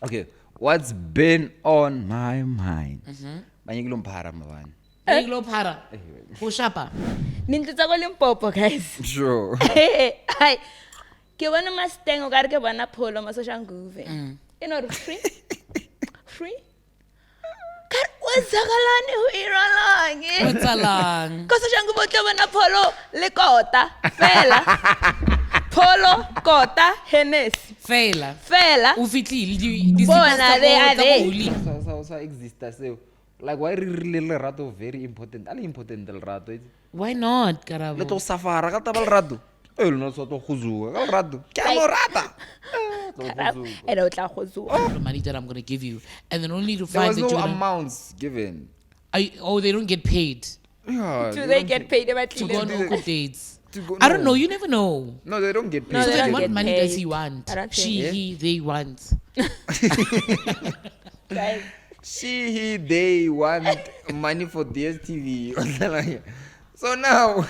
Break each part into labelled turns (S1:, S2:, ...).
S1: Okay, what's been on my mind? Banyiklomphara mabani.
S2: Para. Pushapa.
S3: Nintutsa ko Limpopo, guys.
S1: Sure.
S3: Hi. Ke bona Mustang o ka re ke bona Polo mo social nguve. You know, free. Free. Kar uzakalani ho iralang.
S2: What's along?
S3: Ko social nguve tlo bona Polo le kota. Fela. Polo, kota, Hennessy.
S2: Fela.
S3: Fela.
S2: Ufitlile di
S3: Bona they.
S1: Sa exista seo. Like why really Olerato very important? Ali important el rato.
S2: Why not,
S1: Le
S2: Karabo?
S1: to safara ka taba Olerato. El no so to khuzuka ka Olerato. Ke a mo rata.
S3: Ene o tla go zuwa.
S2: The money that I'm gonna give you, and then only to
S1: There
S2: find
S1: was
S2: that
S1: no
S2: you're gonna.
S1: amounts given.
S2: They don't get paid
S1: Yeah.
S3: Do they get paid about
S2: to go on awkward dates.
S1: To go-
S2: I don't
S1: no.
S2: know. You never know.
S1: No, they don't get paid.
S3: No,
S2: So
S3: they
S2: then
S3: don't
S2: what
S3: get
S2: money
S3: paid.
S2: does he want?
S3: I don't
S2: She,
S3: think.
S2: he, they want.
S3: Guys.
S1: He, they want money for DSTV. So now,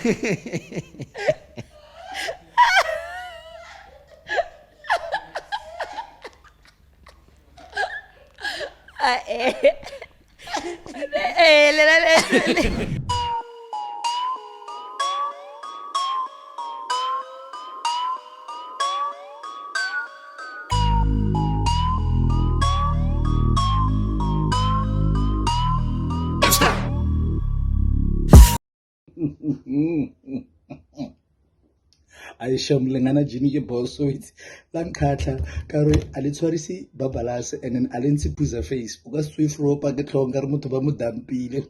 S4: I shamlengana jini ke boss so it's lankhatla kare alitshwarisi babalase and then alentsi puza face o ka swift rope ke tlhong kare motho ba mo dampile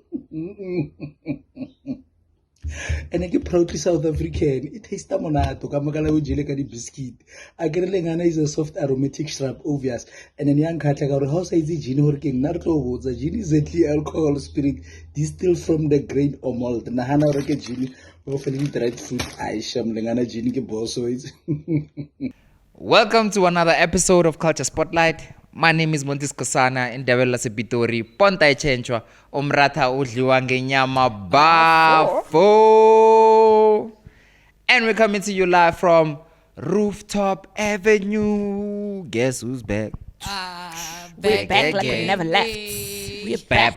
S4: and ke proudly South African it tastes monato ka makala o jele ka di biscuit a ke re lengana is a soft aromatic shrub obvious and then yang khatla ka re how sa itse jini hore ke nna re tlo botsa jini is exactly alcohol spirit distilled from the grain or malt nahana hore ke jini o feeling dried fruit I shamlengana jini ke boss so it's
S1: welcome to another episode of Culture Spotlight. My name is Montis Kosana in Devela Sepitori. Ponta echenchwa umratha udliwa ngenyama bafo. And we're coming to you live from Rooftop Avenue. Guess who's back?
S3: We're back like we never left. We're back.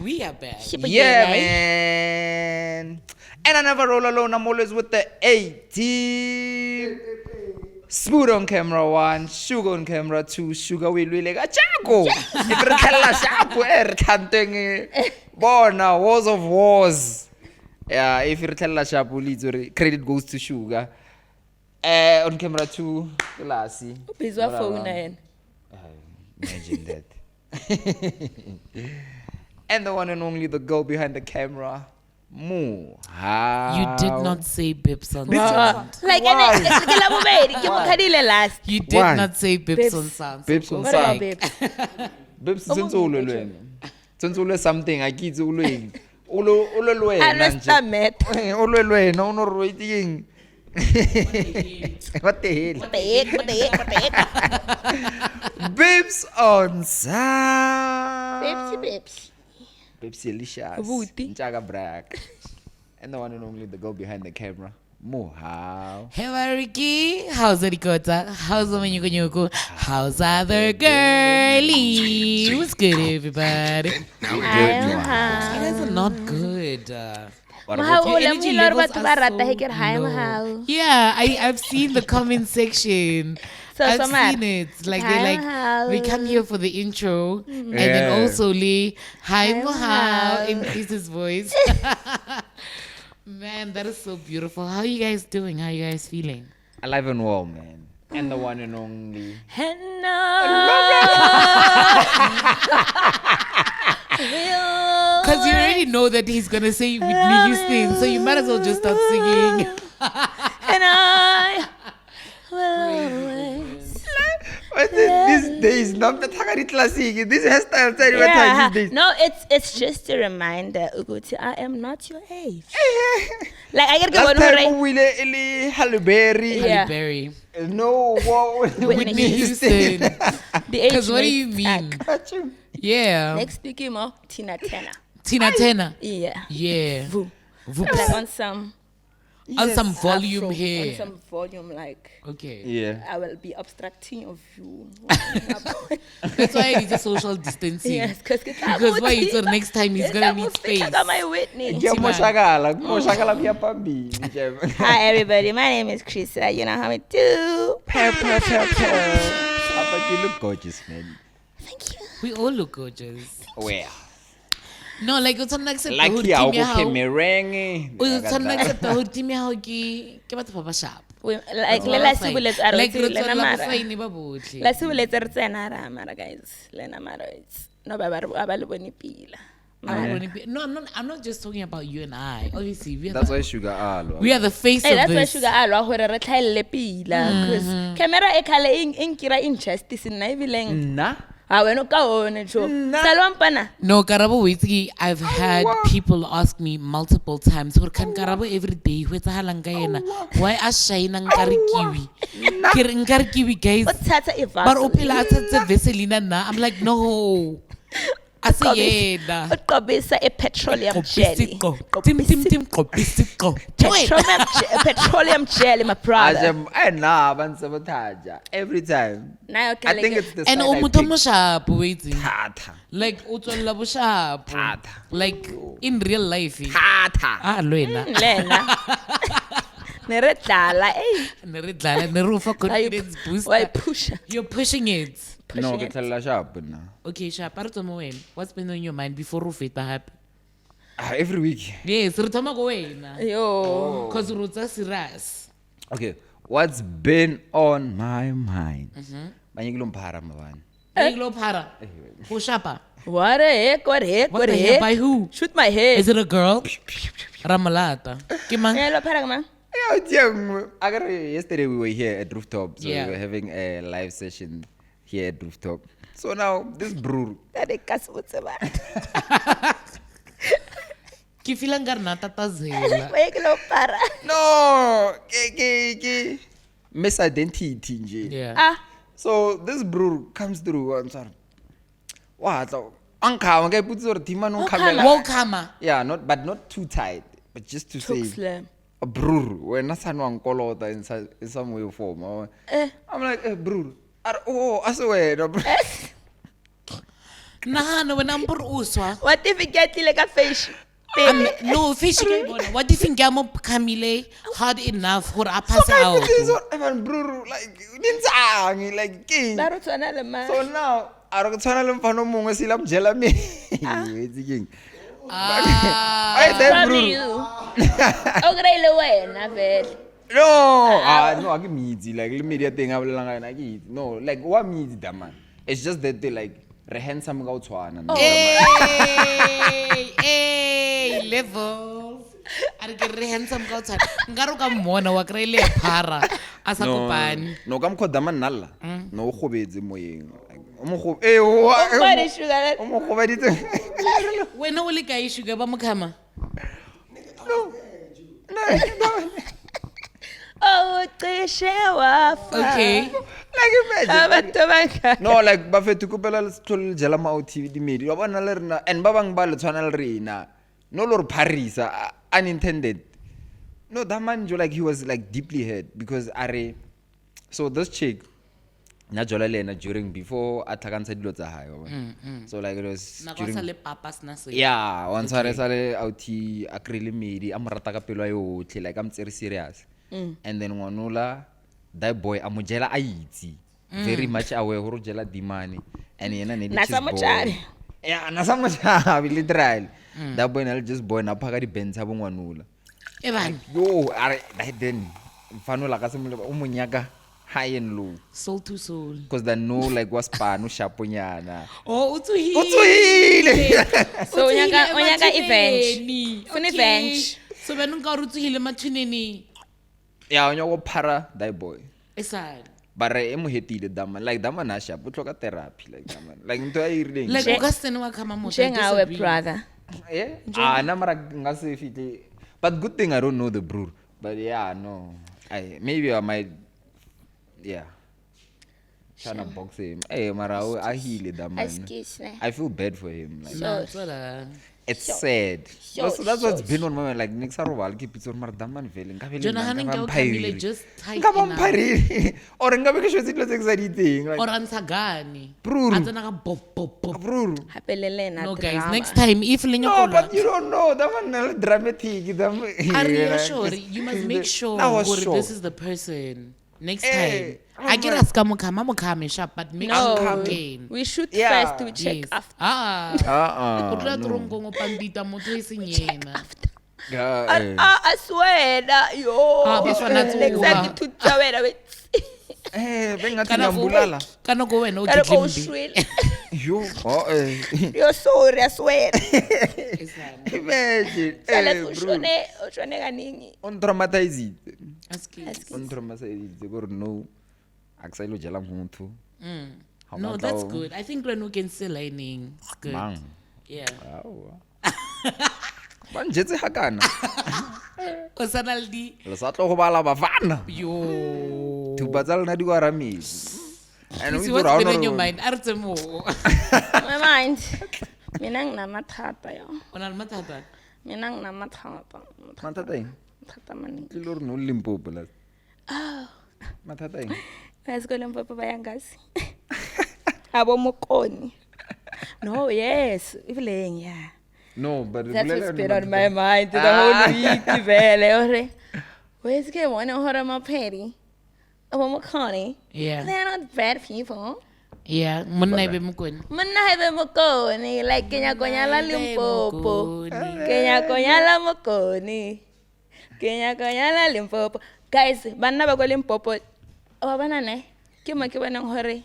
S2: We are back.
S1: Yeah, man. And I never roll alone. I'm always with the A-team. Smooth on camera 1, Sugar on camera 2, Sugar will like a chaco. If you tell us canting Bona, Wars of Wars. Yeah, if you tell us credit goes to Sugar. On camera 2, Lassie.
S3: Please, what phone in?
S1: Imagine that. And the one and only the girl behind the camera, Moo.
S2: You did not say Bips on sound.
S3: Like, last.
S2: You did
S1: Why?
S2: not say Bips
S3: Bips.
S2: on sound.
S1: Bips on
S3: What about
S1: sound.
S3: babes?
S1: Bips since all something I keep ulweng. Ulo
S3: I understand, mate.
S1: Ulwelwe no no waiting. What the hell?
S3: What the heck?
S1: Bips on sound.
S3: Babes.
S1: Bips delicious.
S3: Abuti.
S1: Nchaga Brack. And the one and only the girl behind the camera, Mohau.
S2: Hey, Ricky. How's Ricota? How's Omanyuko? How's other girlie? What's good, everybody? You guys are not good. Your energy levels are so low. Yeah, I've seen the comment section.
S3: So
S2: I've
S3: mad.
S2: seen it. Like
S3: Hi,
S2: we come here for the intro, and then also Lee, hi Mohau, increase his voice. Man, that is so beautiful. How are you guys doing? How are you guys feeling?
S1: Alive and well, man. And the one and only.
S2: Because you already know that he's gonna say Whitney Houston, so you might as well just start singing.
S3: And I will
S1: What's this these days? Not the Tagari classic. This hairstyle tell you what time these days.
S3: No, it's just a reminder, Uguti, I am not your age. Like I get
S1: Last time
S3: going
S1: we Eli Halle Berry.
S3: Yeah.
S2: Halle Berry.
S1: No,
S3: Whitney
S2: Houston. Because what do you
S3: makes
S2: mean? Yeah.
S3: Next week, Tina Turner.
S2: Tina Turner.
S3: Yeah.
S2: Yeah.
S3: Voo.
S2: Voo.
S3: Like on some
S2: On some
S3: Yes,
S2: volume
S3: afro,
S2: here.
S3: On some volume, like
S2: Okay.
S1: Yeah.
S3: I will be obstructing your view.
S2: That's why it's a social distancing.
S3: Yes, because
S2: why you thought next time he's gonna need space.
S3: my Whitney.
S1: Kuyamoshakala kuya phambili.
S3: Hi everybody, my name is Krista. You know how we do.
S1: But you look gorgeous, man.
S3: Thank you.
S2: We all look gorgeous.
S1: Where?
S2: No, like it's not accept
S1: Like
S2: the
S1: ya
S2: whole
S1: go
S2: team how.
S1: kemerenge.
S2: It's not accept the whole team how ke batho ba ba sharp.
S3: Like lela sibulets are
S2: like
S3: lena
S2: la
S3: mara.
S2: fine ba botle.
S3: La sibulets re tsena ra mara guys. Lena mara it's no ba le bone pila.
S2: No, I'm not just talking about you and I. Obviously,
S1: That's why sugar alo.
S2: we are the face
S3: Hey,
S2: of
S3: that's why
S2: this.
S3: sugar alwa hore re tlhaelle pila because camera e khale in kira injustice nna ebileng.
S1: Na?
S3: Ha wena ka one jo. Salwampana.
S2: No, Karabo Witsi, I've had people ask me multiple times, "Hore kan Karabo every day, ho etsahalang ka yena? Why a shine nkare kiwi?" Ke re nkare kiwi guys.
S3: O thatha e
S2: But
S3: vase.
S2: o phela a tshetse Vaseline na. I'm like, "No." Ase yena.
S3: O qobisa e petroleum jelly.
S2: Tim qobisiko.
S3: Petroleum jelly, my brother.
S1: I na ban sabotage every time.
S3: Now
S1: I think it's the
S2: And
S1: side
S2: o
S1: I
S2: motho
S1: pick.
S2: mo sharp waiting.
S1: Tata.
S2: Like o tswella bo sharp.
S1: Tata.
S2: Like in real life.
S1: Tata.
S2: Ah, lwena.
S3: Lena. Nere dlala, eh.
S2: Ne re dlala, ne re ufa confidence booster.
S3: Why push?
S2: You're pushing it.
S1: No, ke tella sharp na.
S2: Okay, sharp. Part of my what's been on your mind before we fit happy?
S1: Every week.
S2: Yes, re thoma go wena.
S3: Yo.
S2: Cause rutsa serious.
S1: Okay, what's been on my mind? Banyikilo mphara mabani.
S2: Hey, lo para. Who shapa?
S3: What a heck, what heck,
S2: What
S3: what
S2: the
S3: heck.
S2: heck? By who?
S3: Shoot my head.
S2: Is it a girl? Ramalata. Ke mang?
S3: Yeah, lo para ma.
S1: Yesterday we were here at rooftop, so
S2: Yeah.
S1: we were having a live session here at rooftop. So now this brew,
S3: That is kasutse ba.
S2: Ke feel ngare na tatazela.
S3: Why ke lo para?
S1: no, ke misidentity nje.
S2: Yeah.
S3: Ah,
S1: So this brew comes through. I'm sorry. What? Anka, okay, put your team on camera.
S2: Welcome.
S1: Yeah, not too tight, but just to
S3: took
S1: say.
S3: slam.
S1: A brew when I san one color in some way or form. I'm like, brew. Oh, I swear.
S2: Nah, no, when I'm por uswa.
S3: What if it get like a fish?
S2: No, fish ke bona. What if ngamo Camille hard enough for a pass out?
S1: Even brew like ninzangi like king.
S3: Ba re tswana le ma.
S1: So now, I don't try to find no more silam jela me. It's king.
S2: Ah.
S1: I said
S3: From
S1: brew.
S3: you. O greile wena vele.
S1: No, no, I give me like the media thing. I will like no, like what means that man? It's just that they like handsome go to one.
S2: Hey, levels. Are ke re handsome ka tsana. Ngaro ka mona wa krele ya phara. Asa kopane.
S1: No, kam kho dama nalla. No go betse moyeng. O mo go
S3: What is sugar?
S1: o mo go ba ditse.
S2: Wena o le kae sugar ba mokama?
S3: Oh, cishe wafa.
S2: Okay.
S1: Like imagine.
S3: Abantu banga.
S1: No, like ba fetu kopela le tshol jela ma TV di media. Wa bona le rena and ba bang ba le tshwana le rena. No lor parisa unintended. No, that man jo like he was like deeply hurt because are so this chick na jola lena during before athakansa dilo tsa hae wa bona. So like it was
S2: Na
S1: during
S2: kwa le papas na se.
S1: yeah, once sale outi akrele medi a morata ka pelo ya yotlhe like I'm very serious. And then ngwanula that boy amojela a itse very much aware ho jela dimani and yena ne
S3: Nasa
S1: boy.
S3: mochari.
S1: Yeah, nasa mochari literally. That boy na just boy na phaka di bends ha bongwanula.
S2: E bang.
S1: Yo, are then fanula ka semole o monyaka high and low
S2: Soul to soul.
S1: because they know like was pa no shaponyana.
S2: Oh, utsuhile.
S1: Utsuhile.
S3: So onyaka revenge. Fune revenge.
S2: So benu ka utsuhile mathuneni.
S1: Yeah, onyo go para that boy.
S2: Eside.
S1: But I am hetile dama like dama na sharp but look therapy like dama like into a irileng.
S2: Like Augustine wa kama mo.
S3: Njengawe brother.
S1: Yeah. Na mara ngase fiti. But good thing I don't know the brew. But yeah, no. Maybe I might yeah. trying to box him. Hey, Mara, I heal it, that man. I feel bad for him. Like, it's sad. That's what's been on my mind. Like, next time I'll keep it on my daman feeling.
S2: Just type
S1: Or ngabe ke shwetse dilo tse exciting.
S2: or ansagani.
S1: Brur.
S2: No guys, next time if
S1: No, but you don't know. That one is dramatic.
S2: Are you sure? You must make sure this is the person. Next time. I get a scam shop, but make sure
S3: No,
S2: again.
S3: we shoot first, we check
S2: Yes.
S3: after. I swear that
S2: this one not
S3: next time
S2: over.
S3: to tawera with
S1: Bengathi ngiyambulala.
S2: Kana go wena
S3: gotta go
S2: uGimbi.
S3: shrill.
S1: Yo,
S3: You're sorry, I swear.
S1: imagine.
S3: Sala
S1: Bro.
S3: ushone kaningi.
S1: On traumatized.
S2: Ask
S1: On traumatized. Go no. Akusayilo jela muntu.
S2: No, that's good. I think when we can still learning. It's good.
S1: Mang.
S2: Yeah.
S1: Wow. Banjetse hakana.
S2: Osanaldi.
S1: Le sa tlo go bala bafana.
S2: Yo.
S1: Thupa tsa lena di go aramisa. And
S2: See what's been on your mind? Artemo.
S3: My mind. Mina nginamathata yo.
S2: Ona matata.
S3: Mina nginamathata.
S1: Mathata eng?
S3: Mathata maningi.
S1: Ke lo re no Limpopo la.
S3: Oh.
S1: Mathata eng?
S3: Let's go Limpopo bayangazi. Abo mokoni. No, yes. Evelyn, yeah.
S1: No, but
S3: That's what's been on my mind the whole week. Vele, where's the one who my petty? Abo mokoni.
S2: Yeah.
S3: They're not bad people.
S2: Yeah. Muna ibe mukun.
S3: Manahe mokoni, like Kenya Konyala Limpopo. Kenya Konyala mokoni. Kenya Konyala Limpopo. Guys, banna ba go Limpopo. Wa bana ne? Ke mo ke bona hore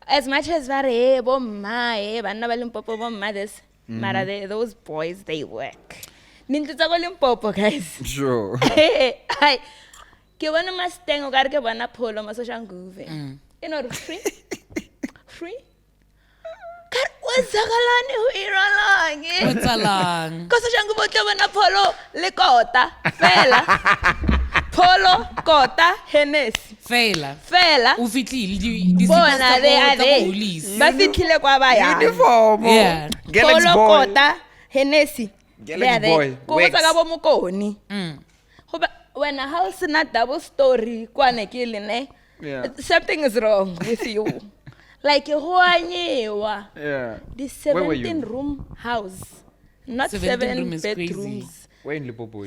S3: as much as bare bo mma banna ba Limpopo bo mma this mara those boys they work. Ninto tsa go Limpopo guys.
S1: Sure.
S3: Hi. Ke bona mastengo ka re ke bona pholo mo social nguve. You know free? Free? Kar wazakalani ho iralange.
S2: Utsalang.
S3: Ka social nguve tlo bona pholo le kota. Fela. Polo, kota, Hennessy.
S2: Fela.
S3: Ufitlile
S2: di
S3: bona they are there. Ba fitlhile kwa ba ya.
S1: Uniform.
S2: Yeah.
S3: Polo, kota, Hennessy.
S1: Galaxy boy.
S3: Go tsa ka bo mokoni. Hoba when a house not double story kwa ne ke le ne. Something is wrong with you. Like ho anyewa.
S1: Yeah.
S3: The 17-room house. Not 7 bedrooms.
S2: Crazy.
S1: Where in Limpopo?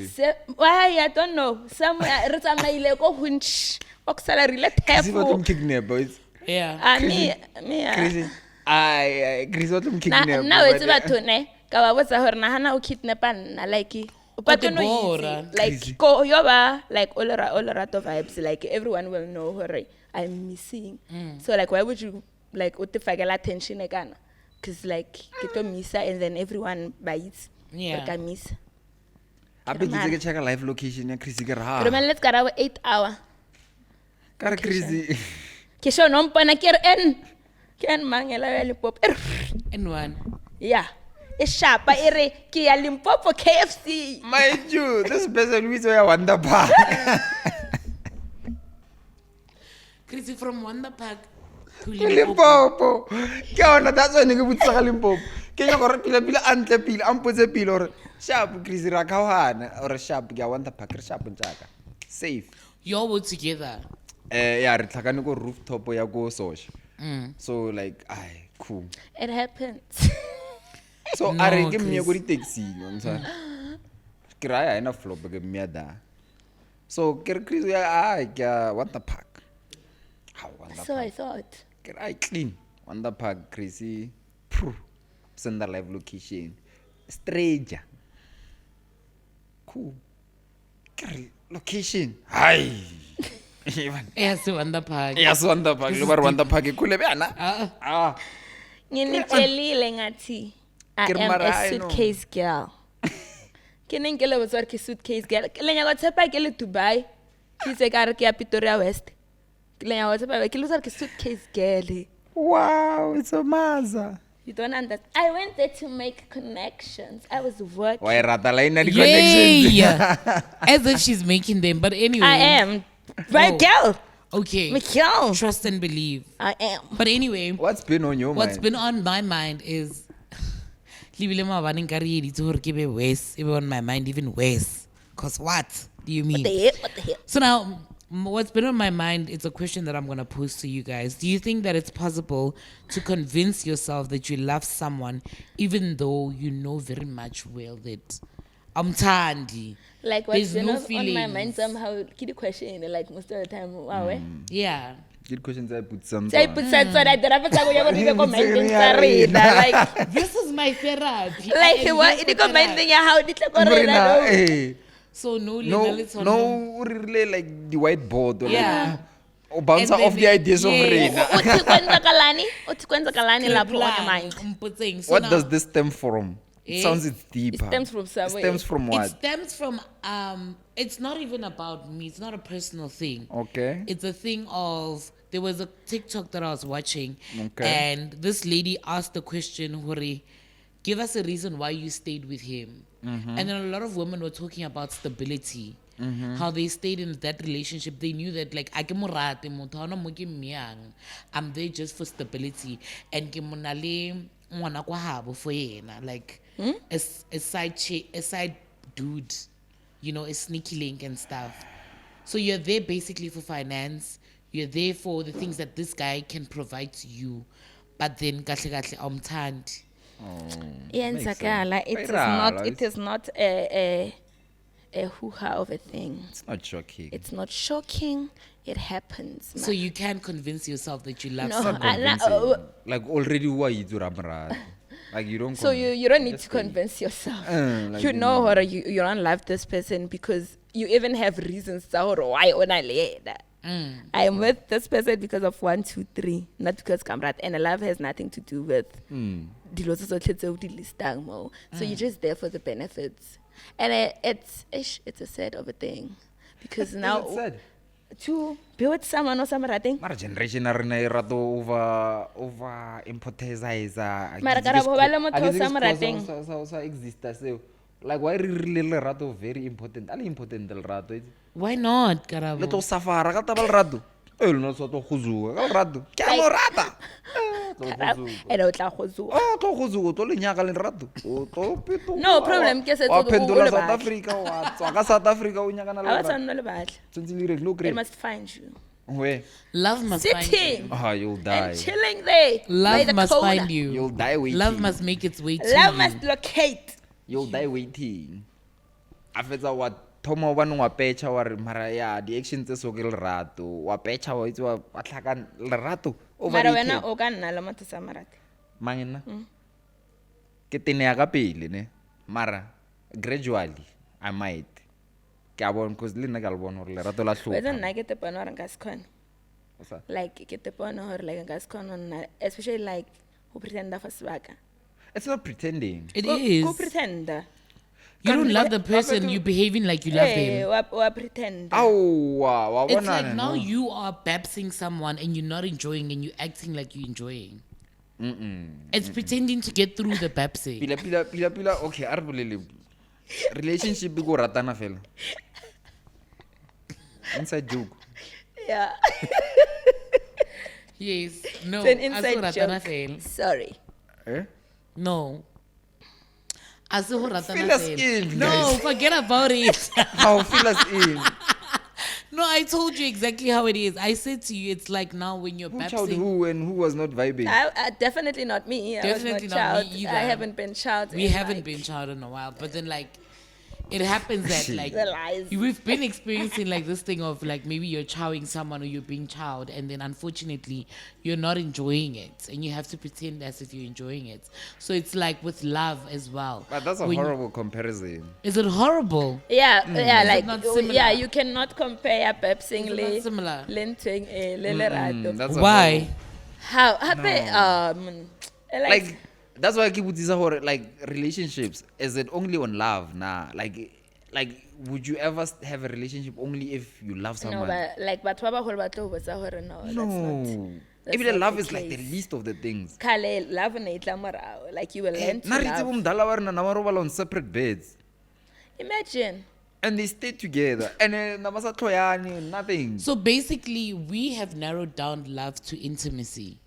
S3: Why I don't know. Somewhere re tsamaile go hunch. O kusala rile
S1: Chris what
S3: tepo.
S1: them kidnap boys.
S2: Yeah.
S3: Me.
S1: Chris. Chris what them kidnap.
S3: Now it's batho ne. Ka ba botsa hore na hana o kidnapa nna like but no easy. Like go yoba like Olerato vibes like everyone will know hore I'm missing. So like why would you like utifakela attention ekana? Cuz like ke to misa and then everyone bites.
S2: Yeah.
S3: Like I miss.
S1: I bet you check a live location ya Chris ke ra.
S3: But man let's get our 8 hour.
S1: Ka Chris.
S3: Ke sho no mpana ke re ken mangela ya Limpopo.
S2: N1.
S3: Yeah. E shapa ere ke ya Limpopo KFC.
S1: Mind you, this person we say Wonder Park.
S2: Chris from Wonder Park to
S1: Limpopo. Ke ona that's why nge butsa ga Limpopo. Ke nya gore pila antle pila ampotse pila gore sharp Chris ra khawana or sharp ke Wonder Park re sharp ntaka. Safe.
S2: You all were together.
S1: Yeah, re tlhakane go rooftop ya go Sosh. So like cool.
S3: It happens.
S1: So
S2: No,
S1: are ke
S2: Chris.
S1: mnya go di taxi ntsa. Ke ra ya ina flop ke mnya da. So ke re Chris ya ke Wonder Park. How Wonder
S3: So
S1: Park.
S3: I thought.
S1: Ke ra clean. Wonder Park Chrissy. Send the live location. Stranger. Cool. Ke location. Hi.
S2: Yes, Wonder Park.
S1: Yes, Wonder Park. Lo ba Wonder Park ke khule bana.
S3: Nginitshelile ngathi I
S1: Ke re
S3: am
S1: mara,
S3: a
S1: I know.
S3: suitcase girl. Ke neng ke le botswa ke suitcase girl. Le nya go tshepa ke le Dubai. Ke se ka re ke ya Pretoria West. Le nya go tshepa ke le botswa ke suitcase girl.
S1: Wow, it's a maza.
S3: You don't understand. I went there to make connections. I was working.
S1: Why rata line na di connections?
S2: Yay! As if she's making them, but anyway.
S3: I am. Right, girl.
S2: Okay.
S3: Mikhail.
S2: Trust and believe.
S3: I am.
S2: But anyway,
S1: What's been on your
S2: what's
S1: mind?
S2: been on my mind is Libile maabane nka re editse hore ke be worse. It be on my mind even worse. Cause what do you mean?
S3: What the hell?
S2: So now, what's been on my mind, it's a question that I'm going to pose to you guys. Do you think that it's possible to convince yourself that you love someone even though you know very much well that I'm Tandi?
S3: Like what's
S2: There's
S3: been
S2: no
S3: on my
S2: feelings.
S3: mind somehow, kid question, like most of the time, wow,
S2: Yeah.
S1: Good questions I put some.
S3: Say put that so that the rapper go you go commenting sorry like
S2: This is my therapy. I
S3: like
S2: am
S3: what
S2: here
S3: it
S2: for
S3: commenting
S2: therapy.
S3: how did the
S2: So no,
S1: No,
S2: let's not
S1: no, really like the whiteboard. Or
S2: Yeah.
S1: Like, bounce
S2: And
S1: off
S2: then
S1: the ideas of
S2: yes.
S1: Rena.
S3: uthi kwenza kalani lapho on your mind.
S2: So
S1: What
S2: now,
S1: does this stem from? It
S2: Eh?
S1: sounds it's
S3: It
S1: deeper.
S3: stems from
S1: It
S3: somewhere.
S1: stems from
S2: it
S1: what?
S2: stems from it's not even about me. It's not a personal thing.
S1: Okay.
S2: It's a thing of there was a TikTok that I was watching,
S1: Okay.
S2: and this lady asked the question, Hori, give us a reason why you stayed with him.
S1: Mm-hmm.
S2: And then a lot of women were talking about stability. How they stayed in that relationship. They knew that like I ke mo rate motho, ha ona mo ke mmeyang. I'm there just for stability. And ke mo na le ngwana kwa habo for yena. Like a side dude, you know, a sneaky link and stuff. So you're there basically for finance. You're there for the things that this guy can provide to you. But then kahle kahle awumthandi.
S3: Yenzakala, it is not a hoo-ha of a thing.
S1: It's not shocking.
S3: It's not shocking. It happens.
S2: So you can't convince yourself that you love
S3: No,
S2: someone.
S1: Convincing. Like already who are you to Ramrad? Like you don't.
S3: So you don't need to convince yourself.
S1: Like
S3: You know or you don't love this person because you even have reasons why I am with this person because of 1, 2, 3, not because Kamrat. And love has nothing to do with dilo tse tsotlhe tse o di listang mo. So you're just there for the benefits. And it's a sad of a thing because now
S1: sad.
S3: to be with someone or some rating.
S1: Mara generation a rena e rata over importizer.
S3: Mara ka ra bo ba le motho o sa mo rateng.
S1: Sa exista seo. Like why really lerato very important. Ale important lerato.
S2: Why not, Karabo?
S1: Le to safara ka taba lerato. Eh lona so to khuzuka ka lerato. Ke a mo rata.
S3: And o tla go zuwa.
S1: Ah, to khuzuka to lenyaka lerato. O to pito.
S3: No problem, ke se
S1: Wa
S3: tso
S1: pendola
S3: le
S1: South
S3: batla.
S1: Africa wa tswa ka South Africa o nyaka na
S3: Ha ba
S1: lerato.
S3: tshwanela le batla.
S1: Tshwantse le re no
S3: It
S1: great.
S3: must find you.
S1: Where?
S2: Love must find you.
S3: Sitting
S1: Ah, you'll die.
S3: and chilling there. by
S2: Love
S3: the
S2: must
S3: corner.
S2: find you.
S1: You'll die waiting.
S2: Love must make its way to
S3: Love
S2: you.
S3: must locate.
S1: You'll die waiting. A fetsa wa thoma wa nwa pecha wa re mara ya di actions tse so ke lerato wa pecha wa itse wa tlhaka lerato over
S3: Mara
S1: it.
S3: wena o ka nna le motho sa marate.
S1: Mangena ke tene ya ka pele ne mara gradually I might ke a bona cuz le nna ka le bona hore lerato la
S3: Wetsa
S1: hloka
S3: nna ke te bona hore nka se kgone. Like ke te bona hore like nka se kgone nna, especially like who pretend for sebaka.
S1: it's not pretending.
S2: It
S3: Who
S2: is.
S3: pretend?
S2: You don't love the person, you're behaving like you love
S3: Eh,
S2: them.
S3: wa pretend.
S1: Awa wa
S2: It's
S1: bona
S2: like now you are babsing someone and you're not enjoying and you're acting like you're enjoying. It's pretending to get through the babsing.
S1: pila okay a re bolele relationship go ratana fela inside joke.
S3: Yeah.
S2: Yes. No.
S3: It's an
S2: I saw
S3: inside
S2: Ratana
S3: joke.
S2: fail.
S3: Sorry.
S1: Eh?
S2: No. I saw Ratana
S1: Fill us
S2: fail.
S1: in,
S2: No,
S1: guys.
S2: forget about it.
S1: How fill us in.
S2: No, I told you exactly how it is. I said to you, it's like now when you're
S1: Who child
S2: babsing.
S1: who and who was not vibing?
S3: Definitely not me.
S2: Definitely
S3: I was
S2: not
S3: not
S2: me
S3: child.
S2: either.
S3: I haven't been child.
S2: We
S3: in,
S2: haven't
S3: like,
S2: been child in a while, but then like it happens that like
S3: The lies.
S2: we've been experiencing like this thing of like maybe you're chowing someone or you're being chowed and then unfortunately you're not enjoying it and you have to pretend as if you're enjoying it. So it's like with love as well.
S1: But that's a
S2: When-
S1: horrible comparison.
S2: Is it horrible?
S3: Yeah, yeah,
S2: Is it
S3: like
S2: not similar?
S3: yeah, you cannot compare Pepsing
S2: Is it not similar?
S3: Lentwing le Lerato.
S1: That's a
S2: Why?
S3: How
S1: like that's why I keep with like relationships. Is it only on love? Nah. Like would you ever have a relationship only if you love
S3: no,
S1: someone?
S3: but like but wa ba holo batho ba sa hore no, that's not.
S1: No.
S3: that's
S1: Even
S3: not
S1: love
S3: the
S1: is like the
S3: case.
S1: least of the things.
S3: Kale love na itla morao, like you will learn to
S1: Nna re itse
S3: love.
S1: bomdala ba rena na ba robala on separate beds.
S3: Imagine.
S1: And they stay together. And then nothing.
S2: So basically, we have narrowed down love to intimacy.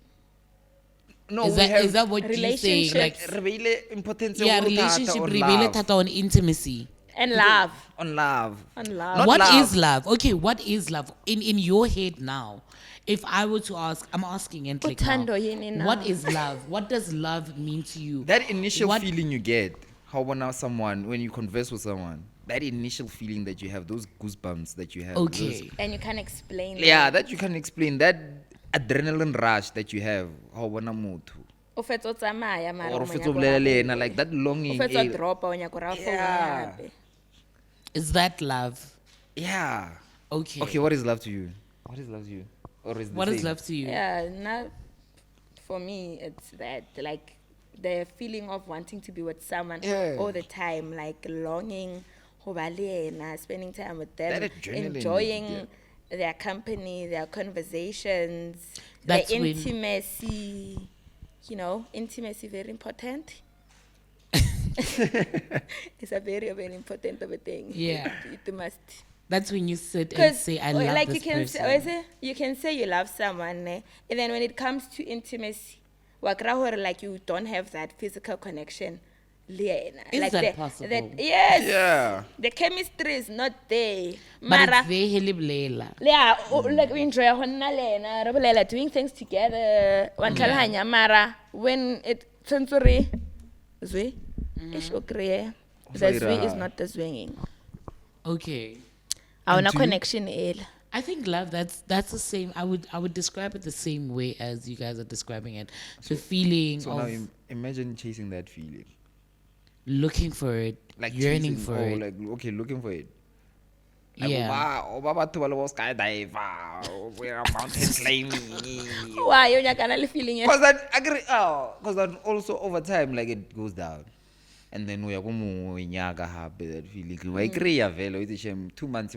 S1: No,
S2: Is that what you're saying? Like,
S3: Relationships.
S1: Importance
S2: yeah,
S1: of
S2: relationship
S1: on
S2: really
S1: love.
S2: thata on intimacy.
S3: And love.
S1: On love.
S3: On love.
S1: Not
S2: What
S1: love.
S2: is love? Okay, what is love in your head now? If I were to ask, I'm asking and click now.
S3: Uthando yini na?
S2: What is love? What does love mean to you?
S1: That initial
S2: What-
S1: feeling you get, how when someone, when you converse with someone, that initial feeling that you have, those goosebumps that you have.
S2: Okay.
S3: And you can't explain
S1: Yeah, that you can explain. That adrenaline rush that you have, how when motho.
S3: O fetsa o tsamaya, mara
S1: Or
S3: o
S1: if
S3: mo
S1: it's
S3: nyaka
S1: of
S3: o rate.
S1: lelena, like that longing.
S3: O fetsa o dropa, o nyaka o raya
S1: Yeah.
S3: founu hape.
S2: Is that love?
S1: Yeah.
S2: Okay.
S1: Okay, what is love to you? What is love to you? Or is the
S2: What is
S1: same?
S2: love to you?
S3: Yeah, not for me. It's that like the feeling of wanting to be with someone
S1: Yeah.
S3: all the time, like longing, ho ba le yena, spending time with them,
S1: That adrenaline,
S3: enjoying their company, their conversations,
S2: That's
S3: the
S2: when-
S3: intimacy. You know, intimacy very important. It's a very, very important of a thing.
S2: Yeah.
S3: It must.
S2: That's when you sit and
S3: Because
S2: say, I love
S3: like
S2: this
S3: you can
S2: person.
S3: you can say you love someone, and then when it comes to intimacy, like you don't have that physical connection.
S2: Is
S3: like
S2: that possible?
S3: Yes.
S1: Yeah.
S3: The chemistry is not there.
S2: But
S3: Mara,
S2: it's there, helibulela.
S3: yeah, like we enjoy doing things together. Wantlhalanya, mara when it sensory, zwi, ish okriye. The zwi is not the swinging.
S2: Okay.
S3: Our
S1: to you?
S3: connection is.
S2: I think love, that's the same. I would describe it the same way as you guys are describing it. The feeling
S1: So
S2: of
S1: now imagine chasing that feeling.
S2: looking for it,
S1: Like
S2: yearning
S1: chasing,
S2: for
S1: or
S2: it.
S1: like, okay, looking for it. Like,
S2: Yeah.
S1: batho ba le bo skydiver, we're mountain climbing.
S3: Why you nyakana le feeling
S1: Because that agree, because then also over time, like it goes down, and then we are going to happy that feeling. We agree, velo. It's a shame. 2 months.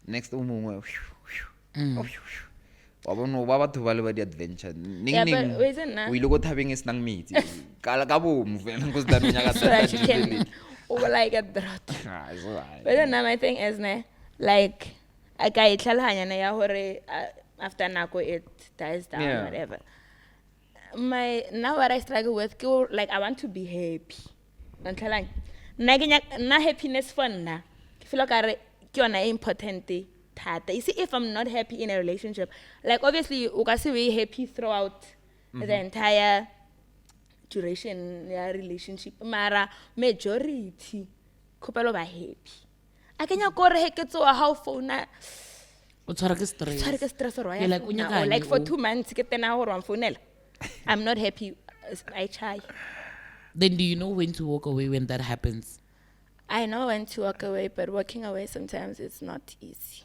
S1: Next, wabona ba batho ba le ba di adventure
S3: Yeah, but isn't that-
S1: we look at having a snang meat kala ka bomu vela because that nyaka
S3: so that you can like a drought. But then my thing is like I ka itlhalanya ya hore after nako it dies down,
S1: Yeah.
S3: whatever. Now what I struggle with like I want to be happy. Ntlhalanya na happiness for nna ke feel like are ke yona e important thata. You see, if I'm not happy in a relationship, like obviously you can be happy throughout the entire duration ya relationship, mara majority khopelo ba happy. A kenya kore he ke tsoa how phone
S2: O tshwara ke stress.
S3: tshware ke stress or
S2: You're like, o nyaka
S3: or like
S2: eng
S3: for
S2: o?
S3: 2 months ke tena hore wa mfounela. I'm not happy. I try.
S2: Then do you know when to walk away when that happens?
S3: I know when to walk away, but walking away sometimes it's not easy.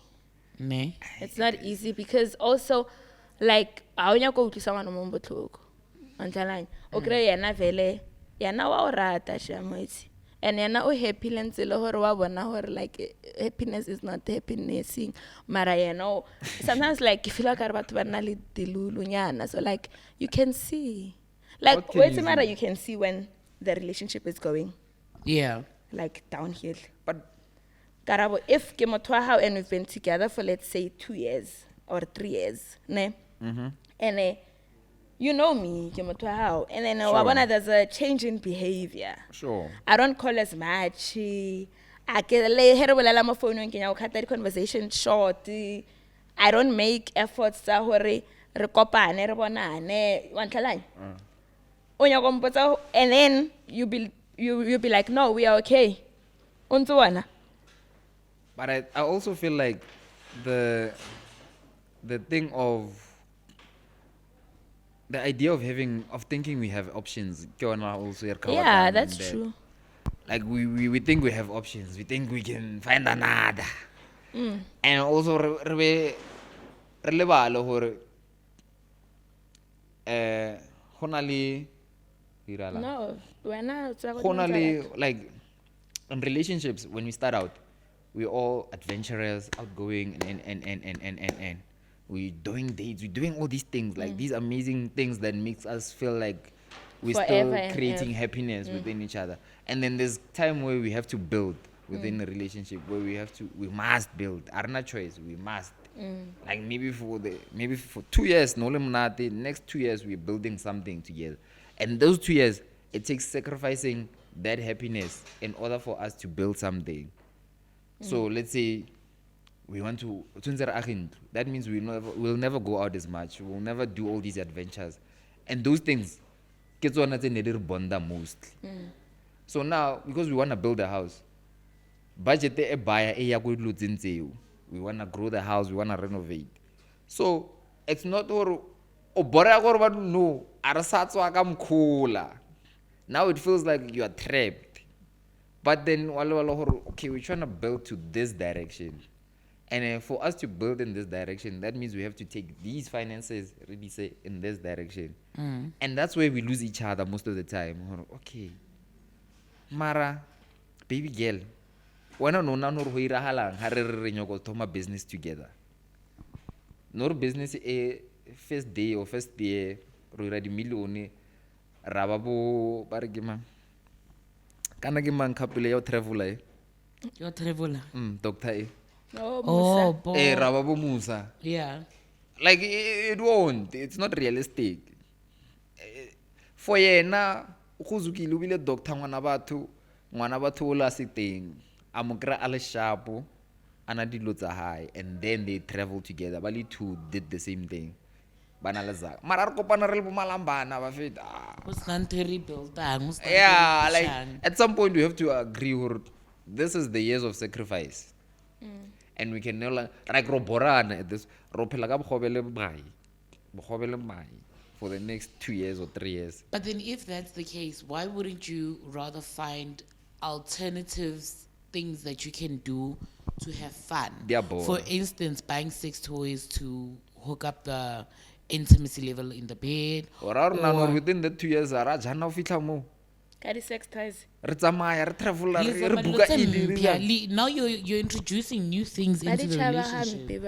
S2: Ne?
S3: It's not easy because also, like, I only go to someone mo botlhoko. Antlaline. Okay, yana vele, yana wa o rata shamoitsi. And yana o happy le ntse le hore wa bona hore like happiness is not happinessing. Mara yana sometimes like you feel like batho ba na le dilulu nyana. So like you can see. Like
S1: What can
S3: wait
S1: you
S3: a matter
S1: see?
S3: you can see when the relationship is going
S2: Yeah.
S3: like downhill.
S1: But
S3: Karabo, if ke motho wa hao and we've been together for let's say 2 years or 3 years, ne? And you know me, ke motho wa hao, and then
S1: Sure.
S3: wa bona there's a change in behavior.
S1: sure.
S3: I don't call as much. I get le here bolela mo phone ke nya o cut the conversation short. I don't make efforts tsa hore re kopane re bonane wa ntlhalanya. O nya go mpotsa and then you be like no, we are okay. Untse wana.
S1: But I also feel like the thing of the idea of thinking we have options. ke yona also e re
S3: Yeah,
S1: khawatsang
S3: that's
S1: in that.
S3: true.
S1: Like we think we have options. We think we can find another. And also re lebale hore go na le dirala.
S3: No, wena tsa go
S1: Go na
S3: dira
S1: le
S3: that.
S1: like in relationships when we start out, we're all adventurous, outgoing, and we're doing dates, we're doing all these things, like these amazing things that makes us feel like we're
S3: Forever
S1: still
S3: and
S1: creating
S3: ever.
S1: happiness within each other. And then there's time where we have to build within a relationship where we must build. Arna choice, we must. Like maybe for 2 years, no lemonade, next 2 years we're building something together. And those 2 years, it takes sacrificing that happiness in order for us to build something. So let's say we want to, that means we'll never go out as much. We'll never do all these adventures. And those things, get one that they bond the most. So now, because we want to build a house, budget a buyer, we want to grow the house, we want to renovate. So it's not no. Now it feels like you are trapped. But then, okay, we're trying to build to this direction. And for us to build in this direction, that means we have to take these finances, really say, in this direction. And that's where we lose each other most of the time. Okay. Mara, baby girl, why not no business together? No business first day or first year, already million, rababo, barigima. Kana gima couple yo traveler.
S2: Your traveler.
S1: Doctor.
S3: Oh,
S2: boy.
S1: Rababo Musa.
S2: Yeah.
S1: Like it won't. It's not realistic. For yena, ukuzuki lubile doctor ngwana batho ola siteng. Amokra ale shapo, anadilo tsa high, and then they travel together. Bali two did the same thing. Banalaza. Marar kopana re le malambana ba feta. Yeah, like at some point we have to agree this is the years of sacrifice. And we can no longer like roborana this ropela ka bogobele mai for the next 2 years or 3 years.
S2: But then if that's the case, why wouldn't you rather find alternatives, things that you can do to have fun? For instance, buying sex toys to hook up the intimacy level in the bed.
S1: Or within the 2 years, jana fitla mo.
S3: Carry sex toys.
S2: Now you're introducing new things into the relationship.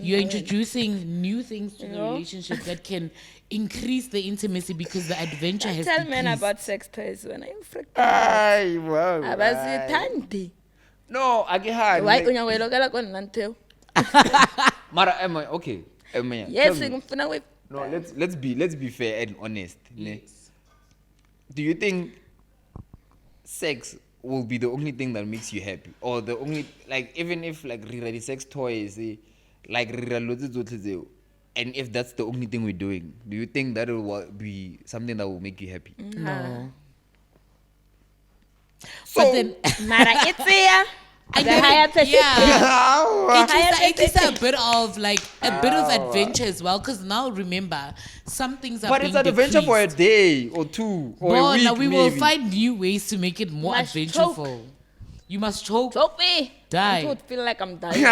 S2: You're introducing new things to the relationship that can increase the intimacy because the adventure has
S3: Tell men about sex toys when I'm freaking
S1: Wow. No, again.
S3: Why can you look at Nanteo?
S1: Mara, am I okay?
S3: Yes,
S1: no, let's be fair and honest.
S2: Yes.
S1: Do you think sex will be the only thing that makes you happy, or the only, like, even if like ready sex toys, like and if that's the only thing we're doing, do you think that will be something that will make you happy?
S2: No.
S1: So,
S2: but then,
S3: Mara, it's here.
S2: it is a bit of adventure as well, because now remember, some things are
S1: but
S2: being
S1: it's an adventure for a
S2: decreased.
S1: day or two or a week.
S2: Now we will
S1: maybe.
S2: find new ways to make it more
S3: Must
S2: adventureful. You must choke.
S3: Choke me.
S2: Die.
S3: I don't feel like I'm dying.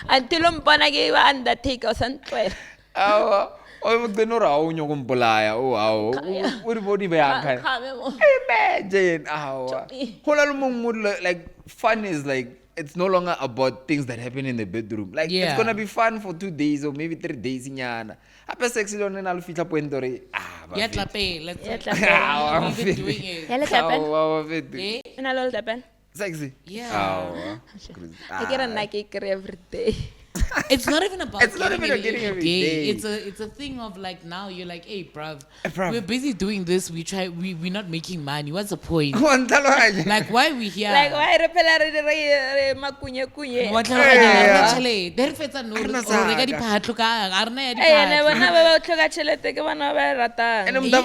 S3: Until I'm gonna give undertaker or something.
S1: Oh, they know how you can bolaya. Oh, what about the imagine. Like fun is like, it's no longer about things that happen in the bedroom. Like it's gonna be fun for 2 days or maybe 3 days in yana. Apa sexy lo nena lo fitla poentori.
S2: Let's we've been doing it.
S1: Sexy.
S2: Yeah.
S3: I get a Nike every day.
S2: It's not even about
S1: It's not even
S2: getting
S1: getting
S2: it
S1: every
S2: every
S1: day.
S2: day. It's a thing of like, now you're like, hey bruv, we're busy doing this, we're not making money. What's the point? Like, why are we here?
S3: Like, why makunye kunye?
S2: What
S1: Yeah. And I'm
S2: Yeah.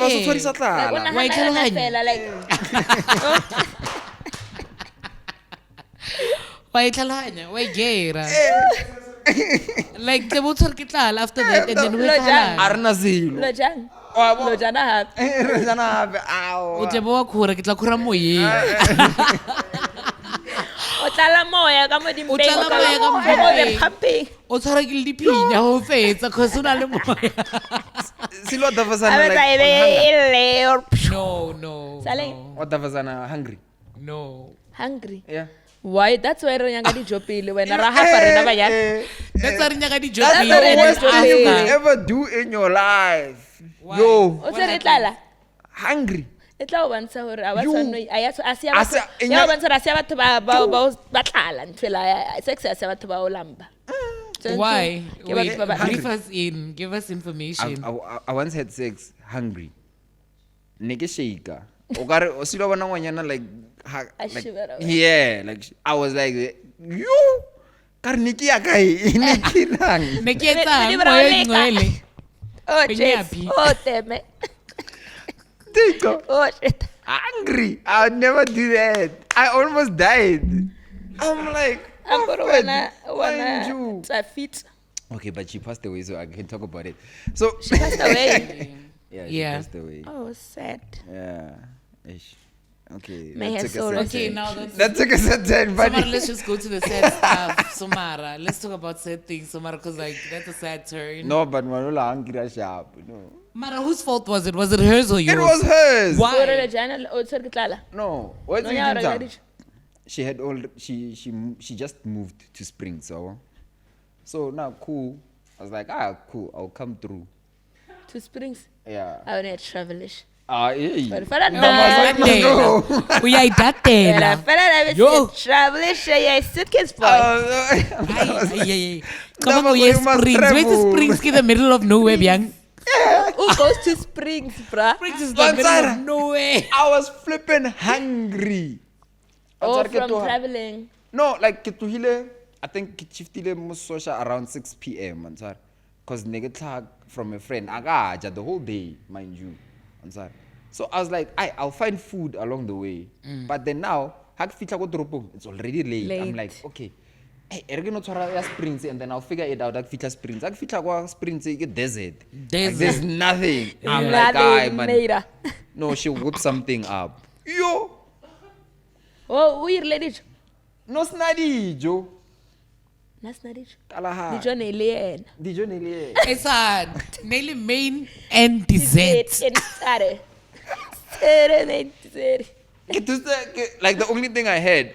S3: Like,
S2: Why like the motor kitlal after that, and then we
S1: Arna zilo.
S3: Lojang.
S1: Oh,
S3: Lojana have.
S2: uteboa khura kitla khura moyeng.
S3: Otala moya ka mo di
S2: O tlala moya ka mo
S3: mo
S2: moyeng.
S3: pumping.
S2: O tshwara ke le diphinya ho fetsa cause o na le moya.
S1: Silo tafasana
S3: Aba
S1: like
S3: tsa ile or
S2: No.
S3: Sale.
S1: what tafasana hungry.
S2: No.
S3: Hungry.
S1: Yeah.
S3: Why? That's why re nyanga di jopile when ra ha fa rena ba ya.
S2: That's why re nyaka di
S1: That's
S2: job.
S1: the
S3: That's
S1: worst
S3: the
S1: thing you
S3: worst.
S1: will ever do in your life.
S2: Why?
S1: Yo,
S3: O tse re tlala.
S1: hungry.
S3: e tla o bontsha hore a ba
S1: You-
S3: tshwanno a se ya
S1: a se-
S3: batho ya o bontsha hore a se ya batho ba tlala nthwela sex a se ya batho ba o lamba.
S2: Why?
S3: Ke batho ba ba-
S2: Brief us in. Give us information.
S1: I once had sex hungry. Ne ke shaka. O ka re o silo bona ngwanyana like
S3: A shivera.
S1: yeah, like I was like you ka re ne ke ya kae ne ke nang.
S2: Ne ke etsang?
S3: Di- di-
S2: Moya
S3: di-
S2: ngwele.
S3: Oh
S2: Penyaphi.
S3: jeez, oh teme,
S1: Tiko.
S3: oh shit.
S1: Hungry. I would never do that. I almost died. I'm like,
S3: I'm gonna
S1: Fred,
S3: wanna
S1: mind you.
S3: fit.
S1: Okay, but she passed away, so I can talk about it. So
S3: She passed away.
S1: yeah,
S2: Yeah.
S1: she passed away.
S3: Oh, sad.
S1: Yeah. Ish. Okay.
S3: May
S1: that
S3: her
S1: took a
S3: soul
S1: sad
S3: rest
S2: Okay,
S1: turn.
S2: now that's.
S1: That took a sad turn,
S2: Samara,
S1: buddy.
S2: let's just go to the sad stuff. Samara, let's talk about sad things, Samara, because like that's a sad turn.
S1: No, but Manola hungry as sharp. No.
S2: Mara, whose fault was it? Was it hers or yours?
S1: It was hers.
S2: Why?
S3: Go to the channel, oh, sorry, Tlala.
S1: No. What's
S3: No,
S1: it
S3: yeah,
S1: doing,
S3: already.
S1: Sam? She had all she just moved to Spring, so now cool. I was like, cool, I'll come through.
S3: To Springs.
S1: Yeah.
S3: I want to travelish.
S1: Yeah.
S3: But for that,
S1: No.
S2: We are that Yo.
S3: travelish, yeah, suitcase boy.
S2: Come on,
S1: you
S2: yes,
S1: must
S2: Springs. Where's the
S1: travel.
S2: Springs? In the middle of nowhere, Biang.
S3: Who goes to Springs, bruh?
S2: Springs is the middle
S1: Banzara.
S2: of nowhere.
S1: I was flipping hungry.
S3: Oh,
S1: Banzara, ke
S3: from
S1: tloha-
S3: traveling.
S1: No, like ke tlohile, I think ke shiftile mo social around 6 p.m. Banzara. Cause nigga tag from a friend. Agaja the whole day, mind you. Banzara. So I was like, I'll find food along the way. But then now, hak fitla ko toropong, it's already late. I'm
S3: Late.
S1: like, okay. Hey, erge no tshwara ya Springs and then I'll figure it out. Hak fitla Springs. Hak fitla kwa Springs ke desert. Like,
S2: Desert.
S1: there's nothing. I'm like, "Aye, man."
S3: Later.
S1: No, she whipped something up. Yo,
S3: Oh, who you ladies?
S1: no snadi, Joe.
S3: That's not it.
S1: Kalaha.
S3: Dijo ne le yena.
S1: Dijo nili.
S2: It's hard. Nearly main and dessert.
S3: Sere. Sere ne sere.
S1: Like the only thing I had,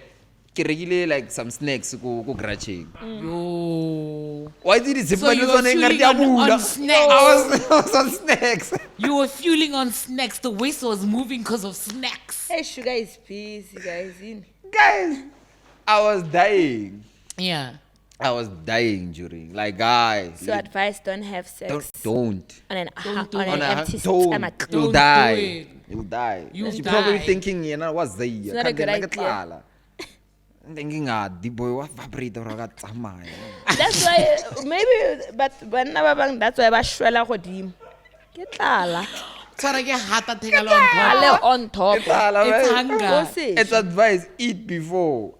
S1: ke regile like some snacks go graching.
S2: Yo.
S1: Why did it
S2: So you were fueling on snacks.
S1: I was on snacks.
S2: You were fueling on snacks. The waist was moving because of snacks.
S3: Hey, sugar is busy, guys.
S1: Guys, I was dying.
S2: Yeah.
S1: I was dying during. Like, guys.
S3: So advice: don't have sex
S1: Don't.
S3: on an
S2: do
S3: on
S2: it.
S3: an empty
S1: Don't.
S3: stomach.
S1: You'll
S2: Don't
S1: die.
S2: do it.
S1: You'll die.
S2: You'll
S1: You're probably
S2: die.
S1: thinking, what's the
S3: It's not a good idea.
S1: Thinking, the boy was vibrator got tsamaya.
S3: That's why maybe, but when that's why ba shwela godimo. Ke tlala.
S2: Tshwara ke heart attack a lot.
S3: Ale on top.
S1: It's all
S2: It's
S1: right.
S2: hunger.
S3: Go se.
S1: It's advice, eat before.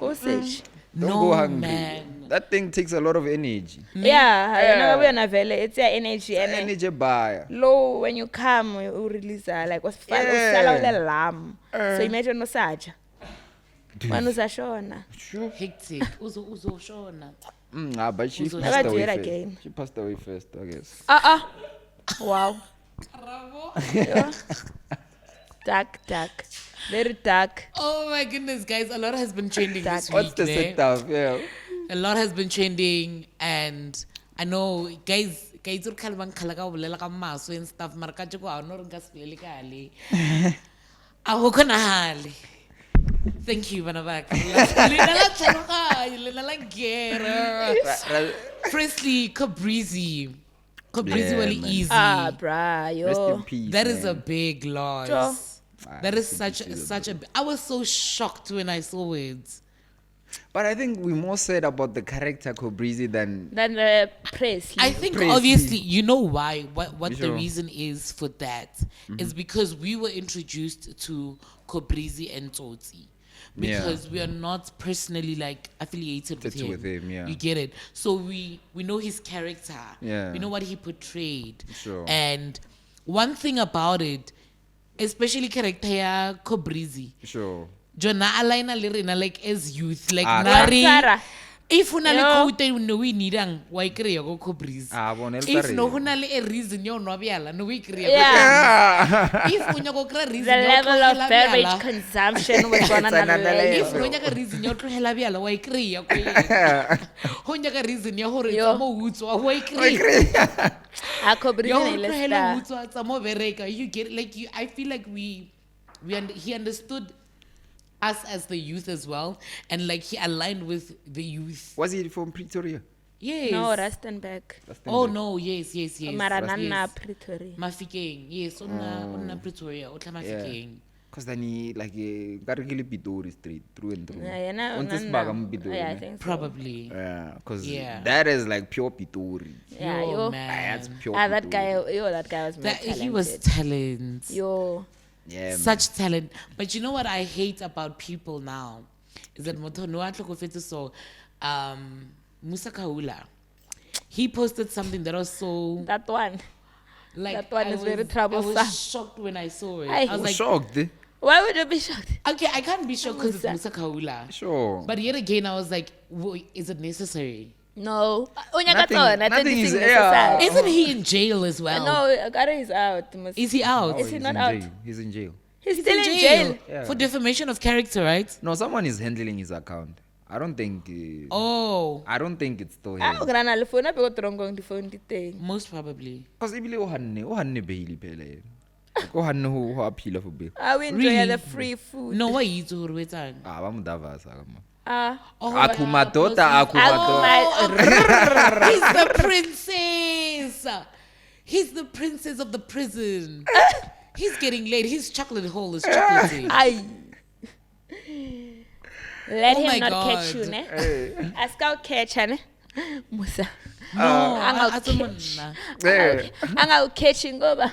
S3: Go se.
S1: Don't
S2: No,
S1: go hungry.
S2: man.
S1: That thing takes a lot of energy.
S3: Yeah, I know we are vele. It's your energy and
S1: Energy buyer.
S3: low when you come you release like what's fun
S1: Yeah.
S3: usala ule lam. So imagine usaja. When usashona.
S1: Sure.
S2: Hectic. Uzo shona.
S1: But she
S2: Never
S1: passed
S3: do
S1: away
S3: it
S1: first.
S3: again.
S1: She passed away first, I guess.
S3: Wow. Yeah. Dark. Very dark.
S2: Oh my goodness, guys. A lot has been trending this week.
S1: What's the
S2: there.
S1: setup? Yeah.
S2: A lot has been trending, and I know guys ur khalibang khala ka bolela ka maso and stuff mara ka tjeko a no re nka se bolele kale a ho khonahale. Thank you bana ba ka lena la gera. Firstly, Cobrizi
S1: Yeah,
S2: really
S1: man.
S2: easy.
S3: Bruh,
S1: Rest in
S3: yo.
S1: peace.
S2: That is a
S1: man.
S2: big loss.
S3: Sure.
S2: That is
S1: Rest in
S2: such a I was so shocked when I saw it.
S1: But I think we more said about the character Cobrizi than
S3: Then the press.
S2: I think
S1: Praise
S2: obviously you know why what the
S1: Sure.
S2: reason is for that is because we were introduced to Cobrizi and Tsotsi because we are not personally like affiliated with
S1: That's
S2: him.
S1: with him, yeah.
S2: You get it. So we know his character.
S1: Yeah.
S2: We know what he portrayed.
S1: Sure.
S2: And one thing about it, especially character ya Cobrizi,
S1: sure.
S2: Jona alaina le rena like as youth like
S1: Ah,
S2: nari
S3: Sarah.
S2: If una le
S3: Yo.
S2: quote no we nidang why create go Cobrizi.
S1: Bona
S2: If no hona le a reason yo no biala no we create.
S3: Yeah.
S2: If unya go kra reason
S3: The
S2: yo
S3: level of
S2: tlohela
S3: beverage
S2: biala.
S3: consumption was on another
S1: another
S3: level.
S2: If no nyaka reason yo tlohela biala why create ko. Ho nyaka reason ya hore
S3: Yo.
S2: tsa mo utswa why create.
S3: Ako
S2: Yo
S3: Cobrizi
S2: tlohela
S3: lista.
S2: utswa tsa mo bereka. You get like you I feel like he understood us as the youth as well, and like he aligned with the youth.
S1: Was he from Pretoria?
S2: Yes.
S3: No, Rustenburg.
S2: Oh no, yes.
S3: Maranana Pretoria.
S2: Mafikeng, yes, on Pretoria, o tla Mafikeng.
S1: Because then he like Gargili Pitori Street through and through.
S3: Yeah, no,
S1: Once
S3: no,
S1: Bagam
S3: no.
S1: Pitori,
S3: Yeah, I
S1: ne?
S3: think so.
S2: Probably.
S1: Yeah, because
S2: Yeah.
S1: that is like pure Pitori.
S3: Yeah,
S2: Yo,
S3: yo.
S2: man.
S1: That's pure
S3: That
S1: Pitori.
S3: guy, that guy was
S2: That,
S3: talented.
S2: he was talent.
S3: Yo.
S1: Yeah, man.
S2: Such talent. But you know what I hate about people now? Is that Moto no atlokofetse so Musa Kaula. He posted something that was so
S3: That one.
S2: like
S3: that one
S2: I
S3: is very
S2: was-
S3: troublesome.
S2: I was shocked when I saw it.
S3: Aye.
S2: I was like,
S1: shocked.
S3: Why would you be shocked?
S2: okay, I can't be shocked because it's
S3: Musa.
S2: Musa Kaula.
S1: Sure.
S2: But yet again, I was like, is it necessary?
S3: No.
S1: Nothing is- yeah.
S2: Isn't he in jail as well?
S3: No, Gary is out. Must-
S2: Is he out?
S3: Is he
S1: He's
S3: not
S1: in
S3: out?
S1: jail. He's in jail.
S3: He's
S2: He's
S3: still in jail.
S1: Yeah.
S2: for defamation of character, right?
S1: No, someone is handling his account. I don't think.
S2: Oh,
S1: I don't think it's still
S3: Ah,
S1: him.
S3: o grana le phone ape go trongong di phone di teng.
S2: most probably.
S1: Because ibile o hanne bail pele. Go hanne ho appeal for bail.
S3: I will enjoy
S2: Really?
S3: the free food.
S2: No, why you to waiting?
S1: Ah, ba mudavasa kama.
S3: Ah.
S2: Oh,
S1: Akumadota,
S2: He's the princess. He's the princess of the prison. He's getting laid. His chocolate hole is chocolatey.
S3: Ay. Let
S2: Oh
S3: him
S2: my
S3: not
S2: God.
S3: catch you, ne? Ask out catch, ne? Musa.
S2: No,
S3: Anga
S2: I don't want
S3: Anga catch ngoba.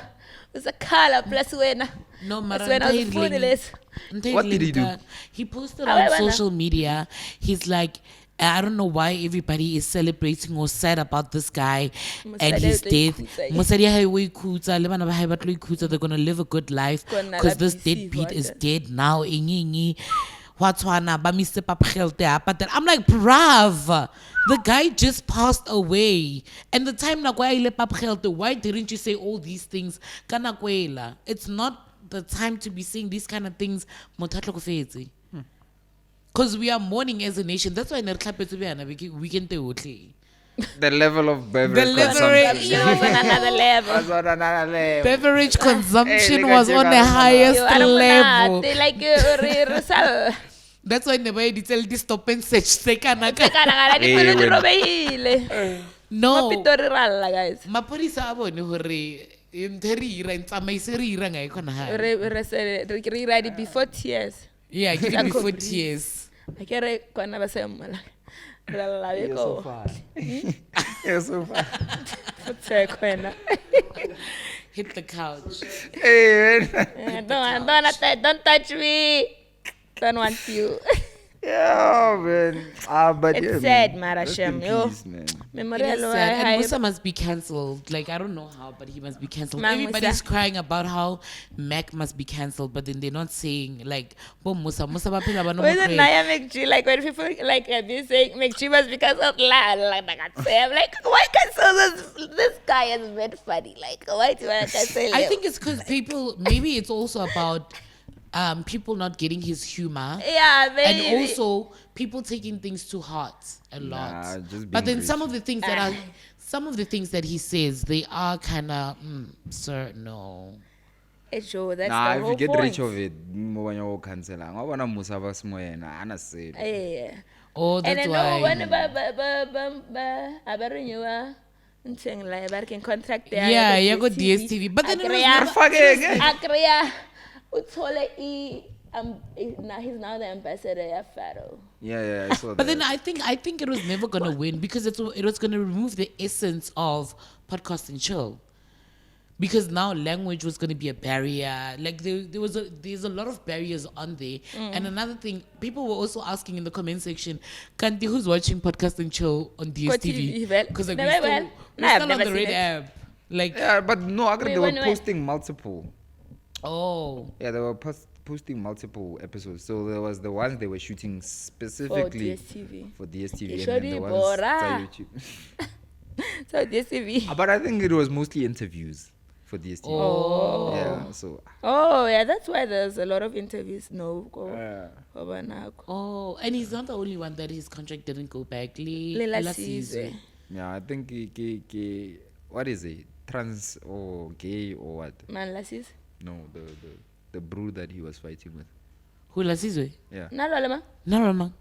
S3: Uzakhala plus wena.
S2: No,
S3: Plus
S2: Mara,
S3: wena uzifuni lesi.
S1: What did he do?
S2: He posted
S3: Awe
S2: on
S3: bana.
S2: social media. He's like, I don't know why everybody is celebrating or sad about this guy and
S3: Mosadi
S2: his
S3: o tlo
S2: death.
S3: ikhutsa, eh.
S2: Mosadi ya hae o ikhutsa, le bana ba hae ba tlo ikhutsa, they're gonna live a good life
S3: Kona
S2: because
S3: la
S2: this
S3: BC
S2: deadbeat is
S3: water.
S2: dead now. Ingi. Watwana ba mise papgelte apa. I'm like, bruv, the guy just passed away. And the time na kwa ile papgelte, why didn't you say all these things? Kana kwela. It's not the time to be saying these kind of things. Because we are mourning as a nation. That's why we can do it.
S1: The level of beverage
S2: The level-
S1: consumption.
S3: You was on another level.
S1: Was on another level.
S2: Beverage consumption
S1: Hey,
S2: was on the highest
S3: You are
S2: level.
S3: They like resal.
S2: That's why never did tell this stop and search.
S3: Kana kana di phone di robehile.
S2: No.
S3: Mapitori ralla guys.
S2: Mapodisa a bone hore nthe re ira ntsamaiso re ira nga e khona hae.
S3: Re ready before tears.
S2: Yeah, give me 40 years.
S3: Akere kona ba se mmala. Ralla
S1: You're so
S3: beko.
S1: far. You're so far.
S3: Futse kwena.
S2: Hit the couch.
S1: Hey, man.
S3: Don't touch me. Don't want you.
S1: Yeah, man. But
S3: It's
S1: yeah,
S3: sad,
S1: man.
S3: Mara
S1: Rest
S3: Shem,
S1: in
S3: yo.
S1: peace, man.
S2: It
S3: Memorial
S2: is sad. And Musa must be cancelled. Like, I don't know how, but he must be cancelled.
S3: Mang
S2: Everybody's
S3: Musa.
S2: crying about how Mac must be cancelled, but then they're not saying, like, Bo Musa ba phela ba no mo
S3: Wasn't
S2: pray.
S3: Naya McG like when people like have been saying McG was because of like I'm like why cancel this guy is very funny like why do I cancel him?
S2: I think it's because people, maybe it's also about people not getting his humor.
S3: yeah
S2: And
S3: maybe.
S2: also people taking things too hard a lot.
S1: Nah, just
S2: But
S1: being
S2: then some
S1: rich.
S2: of the things that are some of the things that he says, they are kind of sir, no.
S3: It's true, that's
S1: Nah,
S3: the
S1: if
S3: whole
S1: you get
S3: point.
S1: rich of it, mo banya go cancela. Ngabona Musa ba se moyena, ana se.
S3: Yeah.
S2: Oh,
S3: And
S2: that's
S3: then
S2: why.
S3: no when ba renew ntsheng la ba can contract there.
S2: Yeah, you go DSTV. But then it was never-
S3: Akrea uthole he's now the ambassador of Pharaoh.
S1: Yeah, I saw
S2: But
S1: that.
S2: then I think it was never gonna win because it was gonna remove the essence of podcast and chill. Because now language was gonna be a barrier. Like there's a lot of barriers on there. And another thing, people were also asking in the comment section, Kanti, who's watching podcast and chill on
S3: TV,
S2: DSTV?
S3: well,
S2: Because like,
S3: never well.
S2: we're
S3: I've
S2: still on
S3: never
S2: the red
S3: seen it.
S2: app. Like
S1: Yeah, but no, I agree. They were
S3: when-
S1: posting multiple.
S2: oh.
S1: Yeah, they were posting multiple episodes. So there was the ones they were shooting specifically
S3: DSTV.
S1: for DSTV,
S3: You
S1: and
S3: showed
S1: then the
S3: it,
S1: ones
S3: Bora.
S1: on YouTube.
S3: So DSTV.
S1: But I think it was mostly interviews for DSTV.
S3: Oh.
S1: Yeah, so
S3: Oh, yeah, that's why there's a lot of interviews. No, go.
S2: Oh, and he's not the only one that his contract didn't go back.
S3: Lela
S2: Sizwe.
S3: Sizwe.
S1: yeah, I think what is it? Trans or gay or what?
S3: Man, Lassis.
S1: No, the brew that he was fighting with.
S2: Who Sizwe?
S1: Yeah,
S3: Nalolema.
S2: No, man.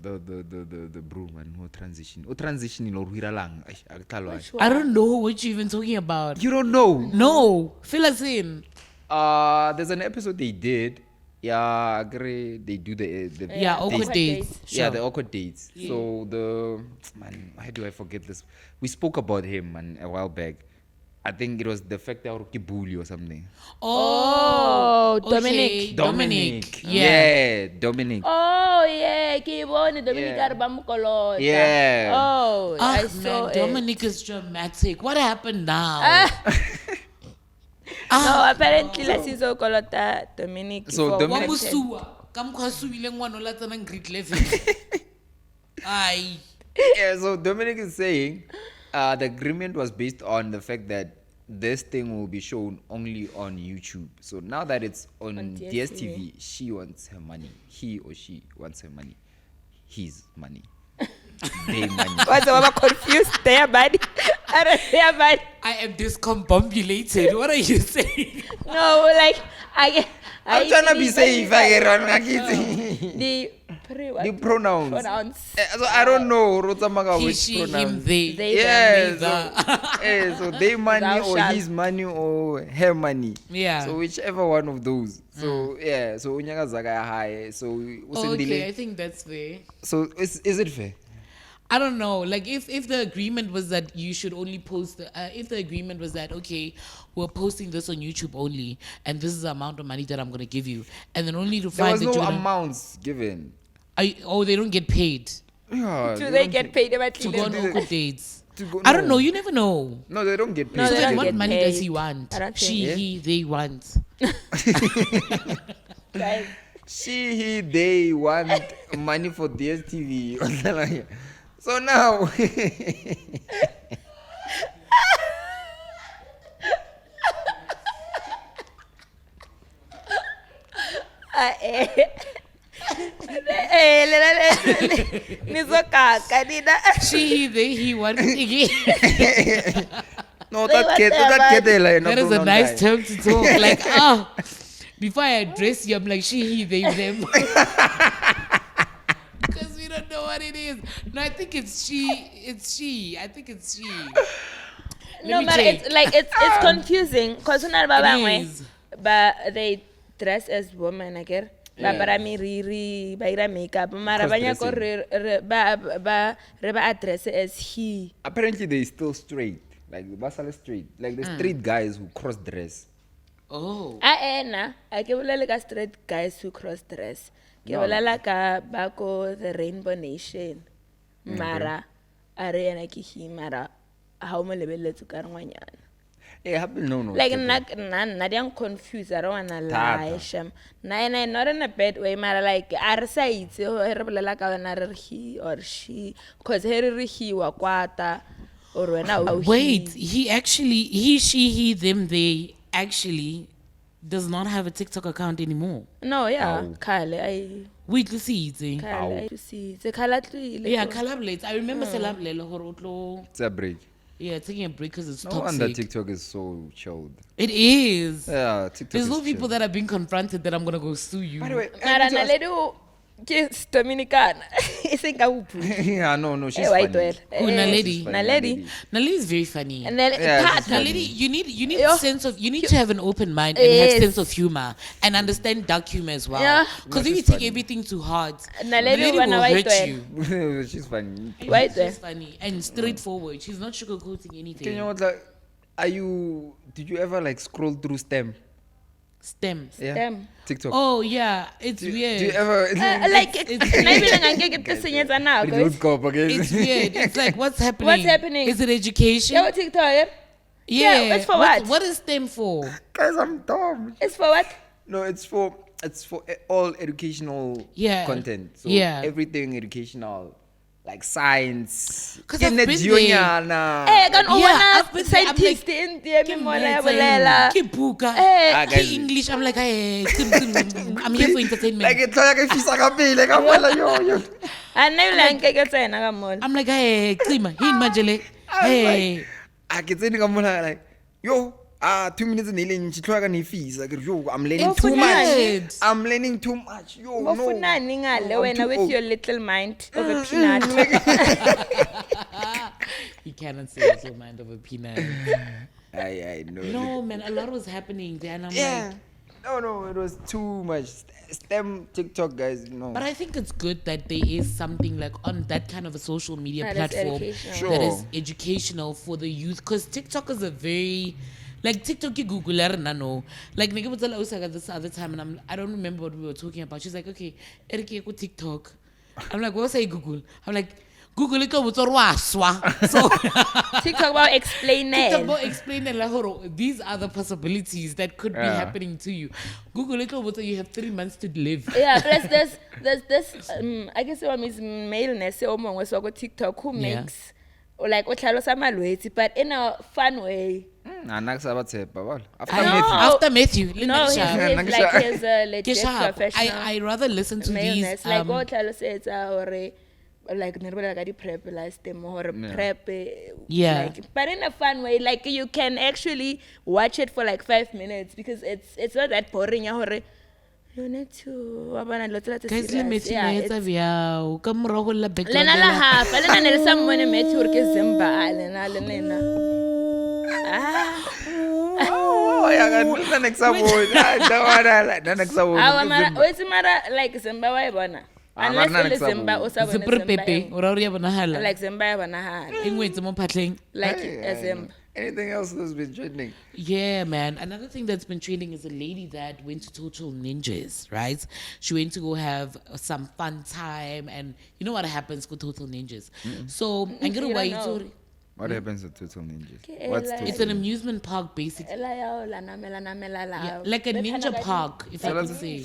S1: the brew man who transition in Orwiralang.
S3: Which
S2: I
S3: one?
S2: don't know what you're even talking about.
S1: You don't know?
S2: No, fill us in.
S1: There's an episode they did. Yeah, agree. They do the
S2: Yeah, awkward dates.
S1: Yeah,
S2: Sure.
S1: the awkward dates. So the man, why do I forget this? We spoke about him man a while back. I think it was the fact that Kibuli or something.
S3: Oh,
S2: okay.
S3: Dominic.
S2: Yeah.
S1: Dominic.
S3: Oh, yeah. Kiboni, Dominic
S1: Yeah.
S3: Arbamukolo.
S1: Yeah.
S3: Oh,
S2: Ah,
S3: I saw
S2: man,
S3: it.
S2: Dominic is dramatic. What happened now?
S3: No, apparently, Lasizo Kolota, Dominic.
S1: So
S3: for
S1: Dominic-
S3: content.
S2: Wamusua. Kamkwasubile ngwana la tsana Greek level. Aye.
S1: Yeah, so Dominic is saying the agreement was based on the fact that this thing will be shown only on YouTube. So now that it's on DSTV, she wants her money. He or she wants her money. His money. Their money.
S3: What's the confused there, buddy? I don't hear, buddy.
S2: I am discombobulated. What are you saying?
S3: No, like,
S1: I'm trying to be safe.
S3: The
S1: The pronouns.
S3: pronouns.
S1: So I don't know Rotamaga
S2: He,
S1: which
S2: she, him,
S1: pronouns.
S2: they.
S3: They,
S1: Yes.
S2: Neither.
S1: So their money
S3: Thou
S1: or
S3: shalt.
S1: his money or her money.
S2: Yeah.
S1: So whichever one of those. So yeah. So Unyaga Zaga high. So
S2: Okay, I think that's fair.
S1: So is it fair?
S2: I don't know. Like if the agreement was that you should only post, if the agreement was that okay, we're posting this on YouTube only, and this is the amount of money that I'm gonna give you, and then only to
S1: There
S2: find
S1: was
S2: that
S1: no
S2: you're gonna,
S1: amounts given.
S2: they don't get paid
S1: Yeah.
S3: Do they get paid about
S2: to go on
S1: do-
S2: awkward dates.
S1: to go-
S2: I don't
S1: no.
S2: know. You never know.
S1: No, they don't get paid.
S3: No,
S2: So
S3: they
S2: then
S3: don't
S2: what
S3: get
S2: money does
S3: paid.
S2: he want?
S3: I don't
S2: She,
S3: think-
S2: he, they want.
S3: Guys,
S1: He, they want money for DSTV. So now,
S3: nizokaka nina.
S2: She, he, they, he want.
S1: no,
S3: They want their
S2: That is a nice term to talk. Like, before I address you, I'm like, she, he, they, them. Because we don't know what it is. No, I think it's she. It's she. I think it's she.
S3: No,
S2: me
S3: but
S2: check.
S3: it's like it's confusing because
S2: It is.
S3: but they dress as women, I guess. Ba
S1: Yeah.
S3: para miriri, ba ira makeup, mara ba nyako
S1: Cross-dressing.
S3: re ba address as he.
S1: Apparently, they still straight. Like the Basala straight. Like the straight guys who cross dress.
S2: Oh.
S3: Ena, I ke bolela ka straight guys who cross dress. Ke
S1: No.
S3: bolela ka ba ko the Rainbow Nation. Mara are ena ke he mara ha o mo lebeletse ka re ngwanyana.
S1: Hey, happen no.
S3: Like
S1: Tete.
S3: na I'm confused. I don't wanna
S1: Tata.
S3: lie, Shem. Na not in a bad way, mara like are say it's re bolela ka wena re he or she, cause he wa kwata or wena o
S2: Wait,
S3: he.
S2: he actually, he, she, he, them, they actually does not have a TikTok account anymore.
S3: No, yeah,
S1: Ow.
S3: Kale, I
S2: Wait, let's see it.
S3: Kale, I to see. It's a kala tlile.
S2: Yeah, collaborate. I remember collaborate. Hore o tlo-
S1: It's a break.
S2: Yeah, taking a break because it's
S1: No wonder
S2: toxic.
S1: TikTok is so chilled.
S2: It is.
S1: Yeah, TikTok
S2: There's
S1: is
S2: no people
S1: chilled.
S2: that are being confronted that I'm gonna go sue you.
S1: By the way,
S3: Mara na lady o ke Dominicana. Iseng ka upu.
S1: yeah, no, she's
S3: Eh, white
S1: funny.
S3: well.
S2: Who,
S3: Eh,
S2: Naledi?
S1: funny,
S3: Naledi.
S2: Naledi is very funny.
S3: And then
S1: Yeah, she's
S3: Tata.
S1: funny.
S2: Naledi, you need
S3: Yo.
S2: you need to have an open mind and have
S3: Yes.
S2: sense of humor and understand dark humor as well.
S3: Yeah.
S2: Because
S1: No,
S2: if you
S1: she's
S2: take
S1: funny.
S2: everything too hard,
S3: Naledi
S2: Naledi
S3: wana
S2: will
S3: white
S2: hurt
S3: well.
S2: you.
S1: she's funny.
S3: White
S2: She's
S3: well.
S2: funny and straightforward. She's not sugarcoating
S1: Can
S2: anything.
S1: you know what, like, did you ever like scroll through STEM?
S2: Stems.
S1: Yeah.
S3: STEM.
S1: TikTok.
S2: Oh yeah, it's
S1: do
S2: weird.
S1: you ever?
S3: Like
S2: it's-
S3: maybe ngeke ke senyetsa nako.
S1: Don't go up again.
S2: It's weird. It's like what's happening?
S3: What's happening?
S2: Is it education?
S3: Yo TikTok.
S2: yeah.
S3: yeah, it's for what?
S2: What is STEM for?
S1: Guys, I'm dumb.
S3: It's for what?
S1: No, it's for it's for all educational
S2: Yeah.
S1: content. So
S2: Yeah.
S1: everything educational, like science.
S2: 'Cause
S1: Ke
S2: I've
S1: net
S2: been
S1: Gionyana.
S3: Eh, kan o
S2: Yeah,
S3: bona
S2: I've been there. I'm
S3: scientist
S2: like,
S3: in the
S2: Ke
S3: memola ya
S2: maths,
S3: bolela.
S2: ke buka,
S3: Eh,
S2: ke English. I'm like, hey, I'm here for entertainment.
S1: Like it's like if fisa ka pele ka mola yo.
S3: a nna ebile a nkeke tsena ka mola.
S2: I'm like, hey, Klima, hin majele. Hey.
S1: I get saying ka mola like yo. 2 minutes in healing, she try and fees. Like, yo, I'm learning
S2: It's
S1: too much.
S2: weird.
S1: I'm learning too much. Yo, no.
S3: Mofunani ngale
S1: No, I'm
S3: wena
S1: too
S3: with
S1: old.
S3: your little mind of a peanut.
S2: You cannot say it's your mind of a peanut.
S1: I know.
S2: No, man, a lot was happening there, and I'm
S1: Yeah.
S2: like,
S1: No, it was too much. STEM TikTok guys, no.
S2: but I think it's good that there is something like on that kind of a social media
S3: That is
S2: platform
S3: educational.
S2: that
S1: Sure.
S2: is educational for the youth. Because TikTok is a very, like TikTok, you Google it, no. Like, nigga was telling Osaka this other time, and I don't remember what we were talking about. She's like, okay, Eric, you go TikTok. I'm like, what say Google? I'm like, Google it, go so
S3: TikTok about explain
S2: TikTok
S3: it.
S2: will explain that like, hold on, these are the possibilities that could be happening to you. Google it, go you have 3 months to live.
S3: Yeah, plus there's this I guess what means maleness o mongwe so go TikTok who
S2: Yeah.
S3: makes or like o tlhalosa malwetse but in a fun way.
S1: After
S2: I-
S1: Matthew.
S2: After Matthew, let
S3: No,
S2: me
S3: he's
S2: shout.
S3: like he's a legit
S2: Get sharp.
S3: professional.
S2: I rather listen to these.
S3: maleness like o tlhalosetsa or like ne re bolela ka di prep last time or prep
S2: Yeah.
S3: like but in a fun way like you can actually watch it for like 5 minutes because it's not that boring ya hore you need to wabana lo tsela tse
S2: Guys, le
S3: serious.
S2: Matthew
S3: Yeah,
S2: na
S3: it's-
S2: etsa bjao. Ka morago la background
S3: lena la
S2: la-
S3: half lena ne le sa mmone Matthew re ke Zimba lena le nena
S1: Oh, yeah, the next one. The next
S3: awa mara
S1: one.
S3: o itse mara like Zimba wa e bona unless
S1: mara
S3: o le
S1: next
S3: Zimba o sa bone
S2: Super
S3: Zimba
S2: pepe, o ra hore ya bonahala.
S3: like Zimba ya bonahala
S2: E ngwetse mo phatleng.
S3: like a Zimba.
S1: Anything else that's been trending?
S2: Yeah, man. Another thing that's been trending is a lady that went to Total Ninjas, right? She went to go have some fun time, and you know what happens with Total Ninjas. So, I'm gonna
S3: You
S2: wait.
S3: don't know.
S1: What happens to Total Ninjas?
S3: Okay,
S1: What's
S3: like-
S2: It's
S1: Total?
S2: an amusement park, basically.
S3: Ela ya o la namela la.
S2: Yeah, like a ninja park, if I could say.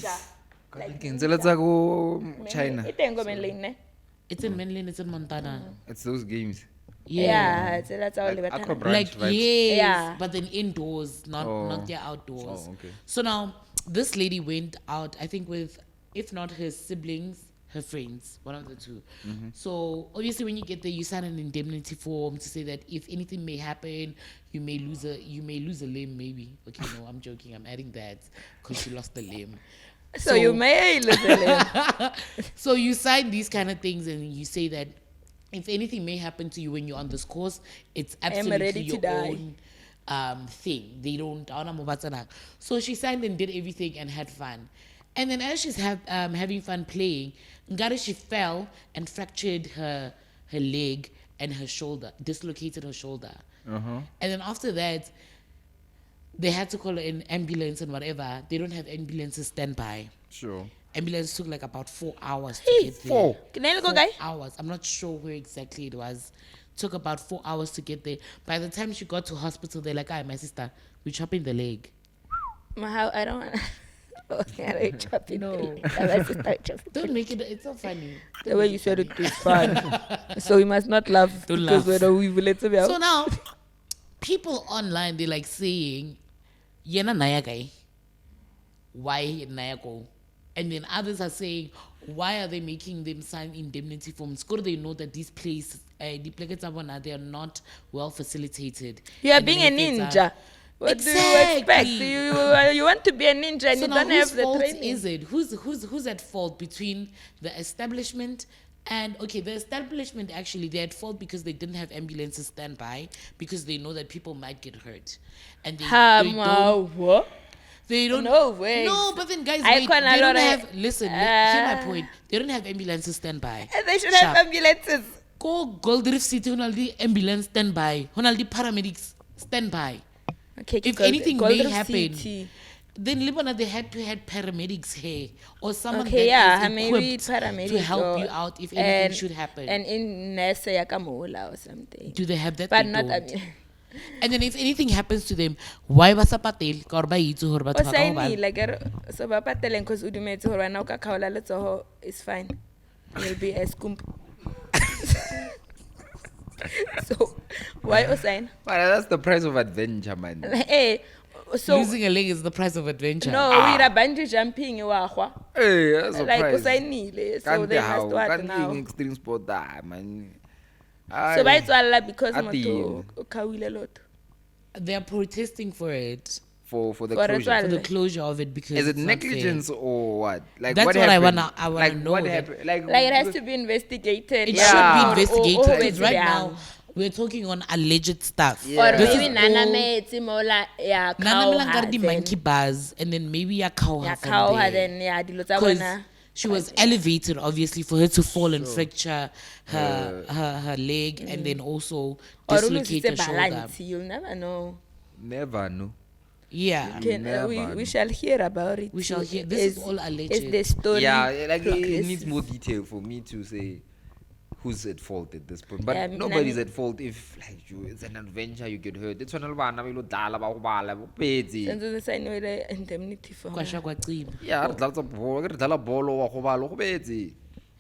S1: Let's go China.
S3: Ite ngo menline.
S2: It's in Mainland, it's in Montana.
S1: It's those games.
S2: Yeah.
S3: Yeah, tsela tsa o le
S1: Like
S3: batana.
S1: Aqua Branch
S2: Like,
S1: vibes.
S2: yes,
S3: Yeah.
S2: but then indoors, not
S1: Oh.
S2: their outdoors.
S1: Oh, okay.
S2: So now, this lady went out, I think, with, if not her siblings, her friends, one of the two. So obviously, when you get there, you sign an indemnity form to say that if anything may happen, you may lose a limb, maybe. Okay, no, I'm joking. I'm adding that because she lost the limb.
S3: So you may lose it.
S2: So you sign these kind of things, and you say that if anything may happen to you when you're on this course, it's absolutely
S3: ready to
S2: your
S3: die.
S2: own thing. They don't. So she signed and did everything and had fun. And then as she's having fun playing, Ngari, she fell and fractured her leg and her shoulder, dislocated her shoulder. And then after that, they had to call an ambulance and whatever. They don't have ambulances standby.
S1: Sure.
S2: Ambulance took like about 4 hours to get there.
S1: 4.
S3: Can I go
S2: 4
S3: guy?
S2: hours. I'm not sure where exactly it was. Took about 4 hours to get there. By the time she got to hospital, they're like, "Hi, my sister, we're chopping the leg."
S3: How I don't want. Okay, I don't chop it.
S2: No.
S3: Let's just start chopping.
S2: Don't make it. It's so funny.
S3: The way you said it is fun. So we must not laugh
S2: Don't
S3: because
S2: laugh.
S3: we're let's be
S2: So now, people online, they're like saying, "Yena naya guy, why naya go?" And then others are saying, "Why are they making them sign indemnity forms? Because they know that these places, the places they are not well facilitated."
S3: You are
S2: And
S3: being a
S2: then if it's
S3: ninja. What do you expect?
S2: Exactly.
S3: You want to be a ninja and
S2: So
S3: you
S2: now,
S3: don't
S2: whose
S3: have the
S2: fault
S3: training.
S2: is it? Who's at fault between the establishment and the establishment actually they're at fault because they didn't have ambulances standby because they know that people might get hurt, and
S3: What?
S2: they don't.
S3: No way.
S2: No, but then guys,
S3: I
S2: wait,
S3: can't
S2: they don't
S3: allow
S2: have.
S3: it.
S2: Listen, hear my point. They don't have ambulances standby.
S3: They should
S2: Sharp.
S3: have ambulances.
S2: Go Gold Reef City, honaldi ambulance standby, honaldi paramedics standby.
S3: Okay,
S2: If
S3: Gold-
S2: anything
S3: Gold
S2: may
S3: Reef
S2: happen,
S3: City.
S2: then Libana they had to have paramedics here or someone
S3: Okay,
S2: that
S3: yeah,
S2: is
S3: maybe
S2: equipped
S3: paramedics
S2: to help
S3: or-
S2: you out if anything should happen.
S3: And in Nese Yakamola or something.
S2: Do they have that?
S3: But
S2: They
S3: not
S2: don't.
S3: ambulance.
S2: And then if anything happens to them, why ba sa patel? Ka hore ba itse hore batho
S3: O
S2: ba ka ho
S3: sign
S2: ba-
S3: like so ba pateleng cause o dumetse hore wena o ka kgaola letsoho is fine. You'll be a scoop. So why o sign?
S1: But that's the price of adventure, man.
S3: Hey, so
S2: Losing a leg is the price of adventure.
S3: no, we are bungee jumping wa gwa.
S1: Hey, that's a
S3: Like o
S1: price.
S3: signile, so
S1: Can't
S3: they
S1: how?
S3: must what
S1: Can't
S3: now.
S1: extreme sport that, man.
S3: So ba itswalla because
S1: At
S3: motho o kawile lot.
S2: They are protesting for it,
S1: for the
S3: For
S1: closure.
S3: ritual.
S2: for the closure of it because
S1: Is it
S2: it's not fair.
S1: negligence or what? Like
S2: That's
S1: what
S2: what I
S1: happened?
S2: wanna
S1: like
S2: know
S1: what
S2: that-
S1: happened? Like
S3: Like it has to be investigated.
S2: It
S1: Yeah.
S2: should be
S3: Or-
S2: investigated
S3: or
S2: because right
S3: wetsi
S2: now
S3: bjang.
S2: we're talking on alleged stuff.
S1: Yeah.
S3: Or
S1: This
S3: maybe
S2: is
S3: nana
S2: all-
S3: metsi mola ya
S2: Nana
S3: khaoha
S2: Melangari
S3: then-
S2: monkey bars and then maybe ya
S3: ya
S2: khaoha from
S3: khaoha
S2: there.
S3: then ya dilo tsa
S2: Because
S3: bona.
S2: she was elevated, obviously, for her to fall and fracture her leg and then also
S3: Or
S2: dislocate her
S3: lose
S2: shoulder.
S3: balance, you'll never know.
S1: never know.
S2: Yeah.
S3: We shall hear about it.
S2: We shall hear. This is all alleged.
S3: Is the story
S1: Yeah, like it
S3: progresses?
S1: needs more detail for me to say who's at fault at this point. But
S3: Yeah,
S1: nobody's
S3: nani-
S1: at fault if like it's an adventure, you get hurt. It's one of the dala ba go bala bo petse.
S3: Since the sign with the indemnity for her.
S2: Kwasha kwacima.
S1: Yeah, re tla tsa bolo, re dala bolo wa go bala go betse.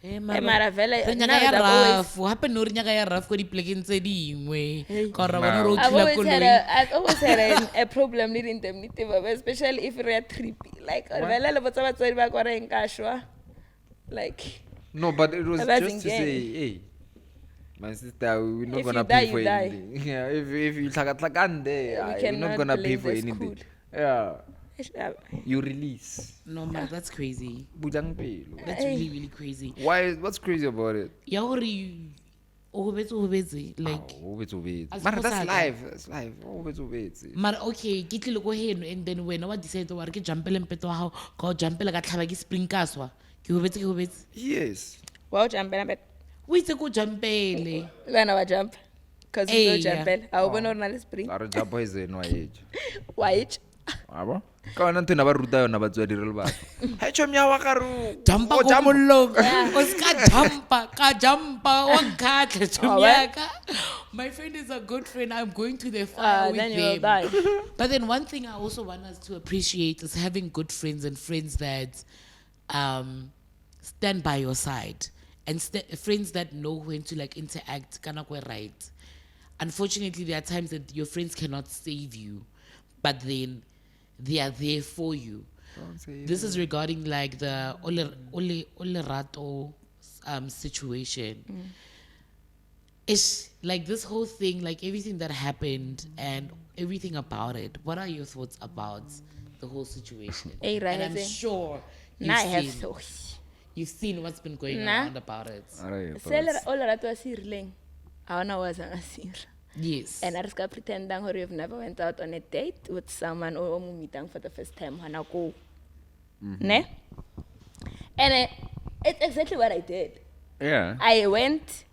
S2: Eh,
S3: mara vele,
S2: re
S3: now
S2: nyaka ya
S3: they've always-
S2: rafu gape no re nyaka ya rafu ko diplekeng tse dingwe ka gore bona
S1: Mara.
S2: re o
S3: I've
S2: thula
S3: always had
S2: koloi
S3: I've always had a problem with indemnity, especially if we are trippy. Like, vele le botsa batswadi ba kwa re nka shwa. Like,
S1: No, but it was
S3: That's
S1: just to
S3: in
S1: say, hey, my sister, we're not
S3: If
S1: gonna
S3: you die,
S1: pay for
S3: you die.
S1: anything. Yeah, if you tlhakatlhakane there, we're
S3: cannot
S1: not gonna pay
S3: blame
S1: for
S3: the
S1: anything.
S3: school.
S1: Yeah, you release.
S2: no man that's crazy
S1: Bujang pelo.
S2: that's really really crazy
S1: Why? What's crazy about it?
S2: ya gore o hobetse like
S1: Oh, it's obetse.
S2: As
S1: Mara, that's
S2: Kosaka.
S1: life. That's life. Oh, it's obetse.
S2: mara okay ke tlile ko heno and then wena wa decide wa re ke jumpele mpeto wa gago ka o jumpela ka tlhaba ke spring ka swa ke hobetse
S1: Yes.
S3: wow, jump and
S2: o itse ko jumpele
S3: when I jump. Because
S2: Hey,
S3: you jump,
S2: yeah.
S3: I will not spring.
S1: Are ja poison wa age.
S3: White.
S1: Abo? Ka wena ntho na ba ruta yona batswadi re le ba. Ha chom ya wa ka ru.
S2: jumpa
S1: o
S2: ko
S1: jump.
S2: mollong o ska jumpa wa nkhatla chumyaka my friend is a good friend I'm going to the fire with
S3: Then you will
S2: them
S3: die.
S2: but then one thing I also want us to appreciate is having good friends and friends that stand by your side and friends that know when to like interact kana kwe right. Unfortunately, there are times that your friends cannot save you, but then they are there for you. This is regarding like the Olerato situation. It's like this whole thing, like everything that happened and everything about it. What are your thoughts about the whole situation?
S3: Hey,
S2: And I'm
S3: Raheze.
S2: sure
S3: Now I have
S2: seen,
S3: so.
S2: you've seen what's been going
S3: Nah.
S2: around about it.
S3: Olerato was healing. I know was a seer.
S2: Yes.
S3: And I just pretending or you've never went out on a date with someone or meeting for the first time when I go. Ne? And it's exactly what I did.
S1: Yeah.
S3: I went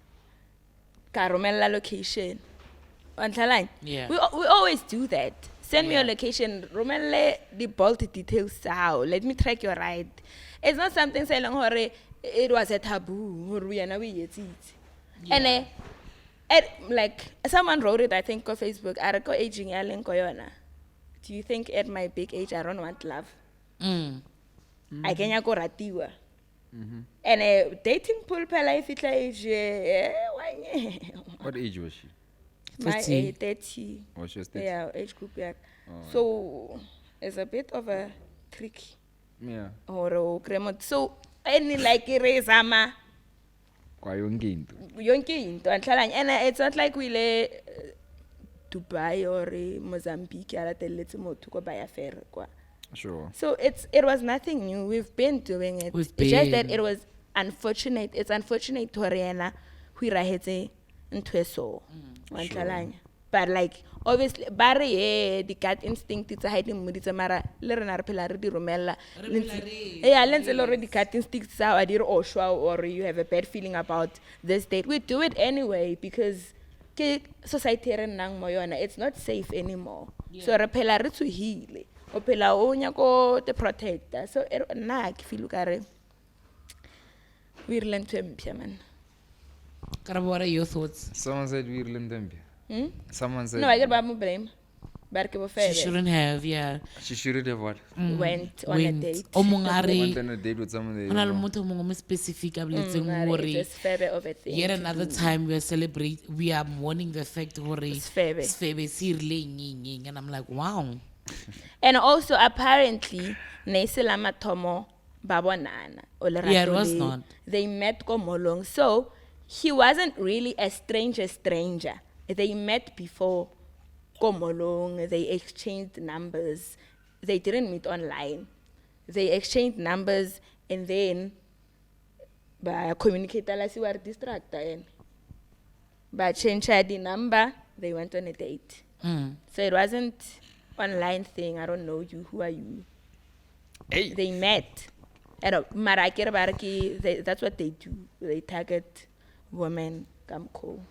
S3: Caromella location. On the line.
S2: Yeah.
S3: We always do that. Send me your location. Romelle the bolt details how. Let me track your ride. It's not something saying it was a taboo. Or we are now we And like someone wrote it, I think on Facebook. I go aging yelling koyona. Do you think at my big age I don't want love? I can go ratiwa. And dating pool pela if it age why
S1: What age was she?
S3: my
S2: 30.
S3: age 30.
S1: Oh, she was 30.
S3: Yeah, age group yeah. So it's a bit of a trick.
S1: Yeah.
S3: Or cremot. So any like erasama
S1: Kwa yonke into.
S3: yonke into anhlala and it's not like we le Dubai or Mozambique ala teletse motho ko baya fair kwa.
S1: Sure.
S3: So it was nothing new. We've been doing it.
S2: We've
S3: It's just that
S2: been.
S3: it was unfortunate. It's unfortunate to Rihanna who irahetse ntwe so. Wantlhalanya. But like obviously bare the gut instinct it's a hiding mood it's mara le rena re phela re di romella. Yeah, lense le already gut instincts sa wa di re oshwa or you have a bad feeling about this date. We do it anyway because ke society re nnang mo yona it's not safe anymore. So re phela re tsuhile. O phela o nyako te protector. So nna ke feel kare we learn to empia man.
S2: Karabo, what are your thoughts?
S1: Someone said we learned them. Someone said
S3: No, I get bamu blame. Barke
S2: She
S3: bofebe
S2: shouldn't have, yeah.
S1: she shouldn't have what?
S3: went on a date.
S2: O mong a re-
S1: Went on a date with someone they
S2: ho na le
S1: don't know.
S2: motho o mongwe mo specific a boletseng
S3: Mara
S2: hore
S3: it's a sfebe of a thing.
S2: yet
S3: to
S2: another
S3: do.
S2: time we are mourning the fact hore
S3: Sfebe.
S2: Sfebe se rile eng, and I'm like, wow.
S3: And also apparently Naisela Matomo Babonana Olerato
S2: Yeah, it was not.
S3: They met Komolong. So he wasn't really a stranger. They met before Komolong, they exchanged numbers. They didn't meet online. They exchanged numbers and then by communicate like you were distracted. But change the number, they went on a date. So it wasn't online thing. I don't know you. Who are you?
S1: Hey,
S3: They met. Marakir Baraki, that's what they do. They target women. Come cool.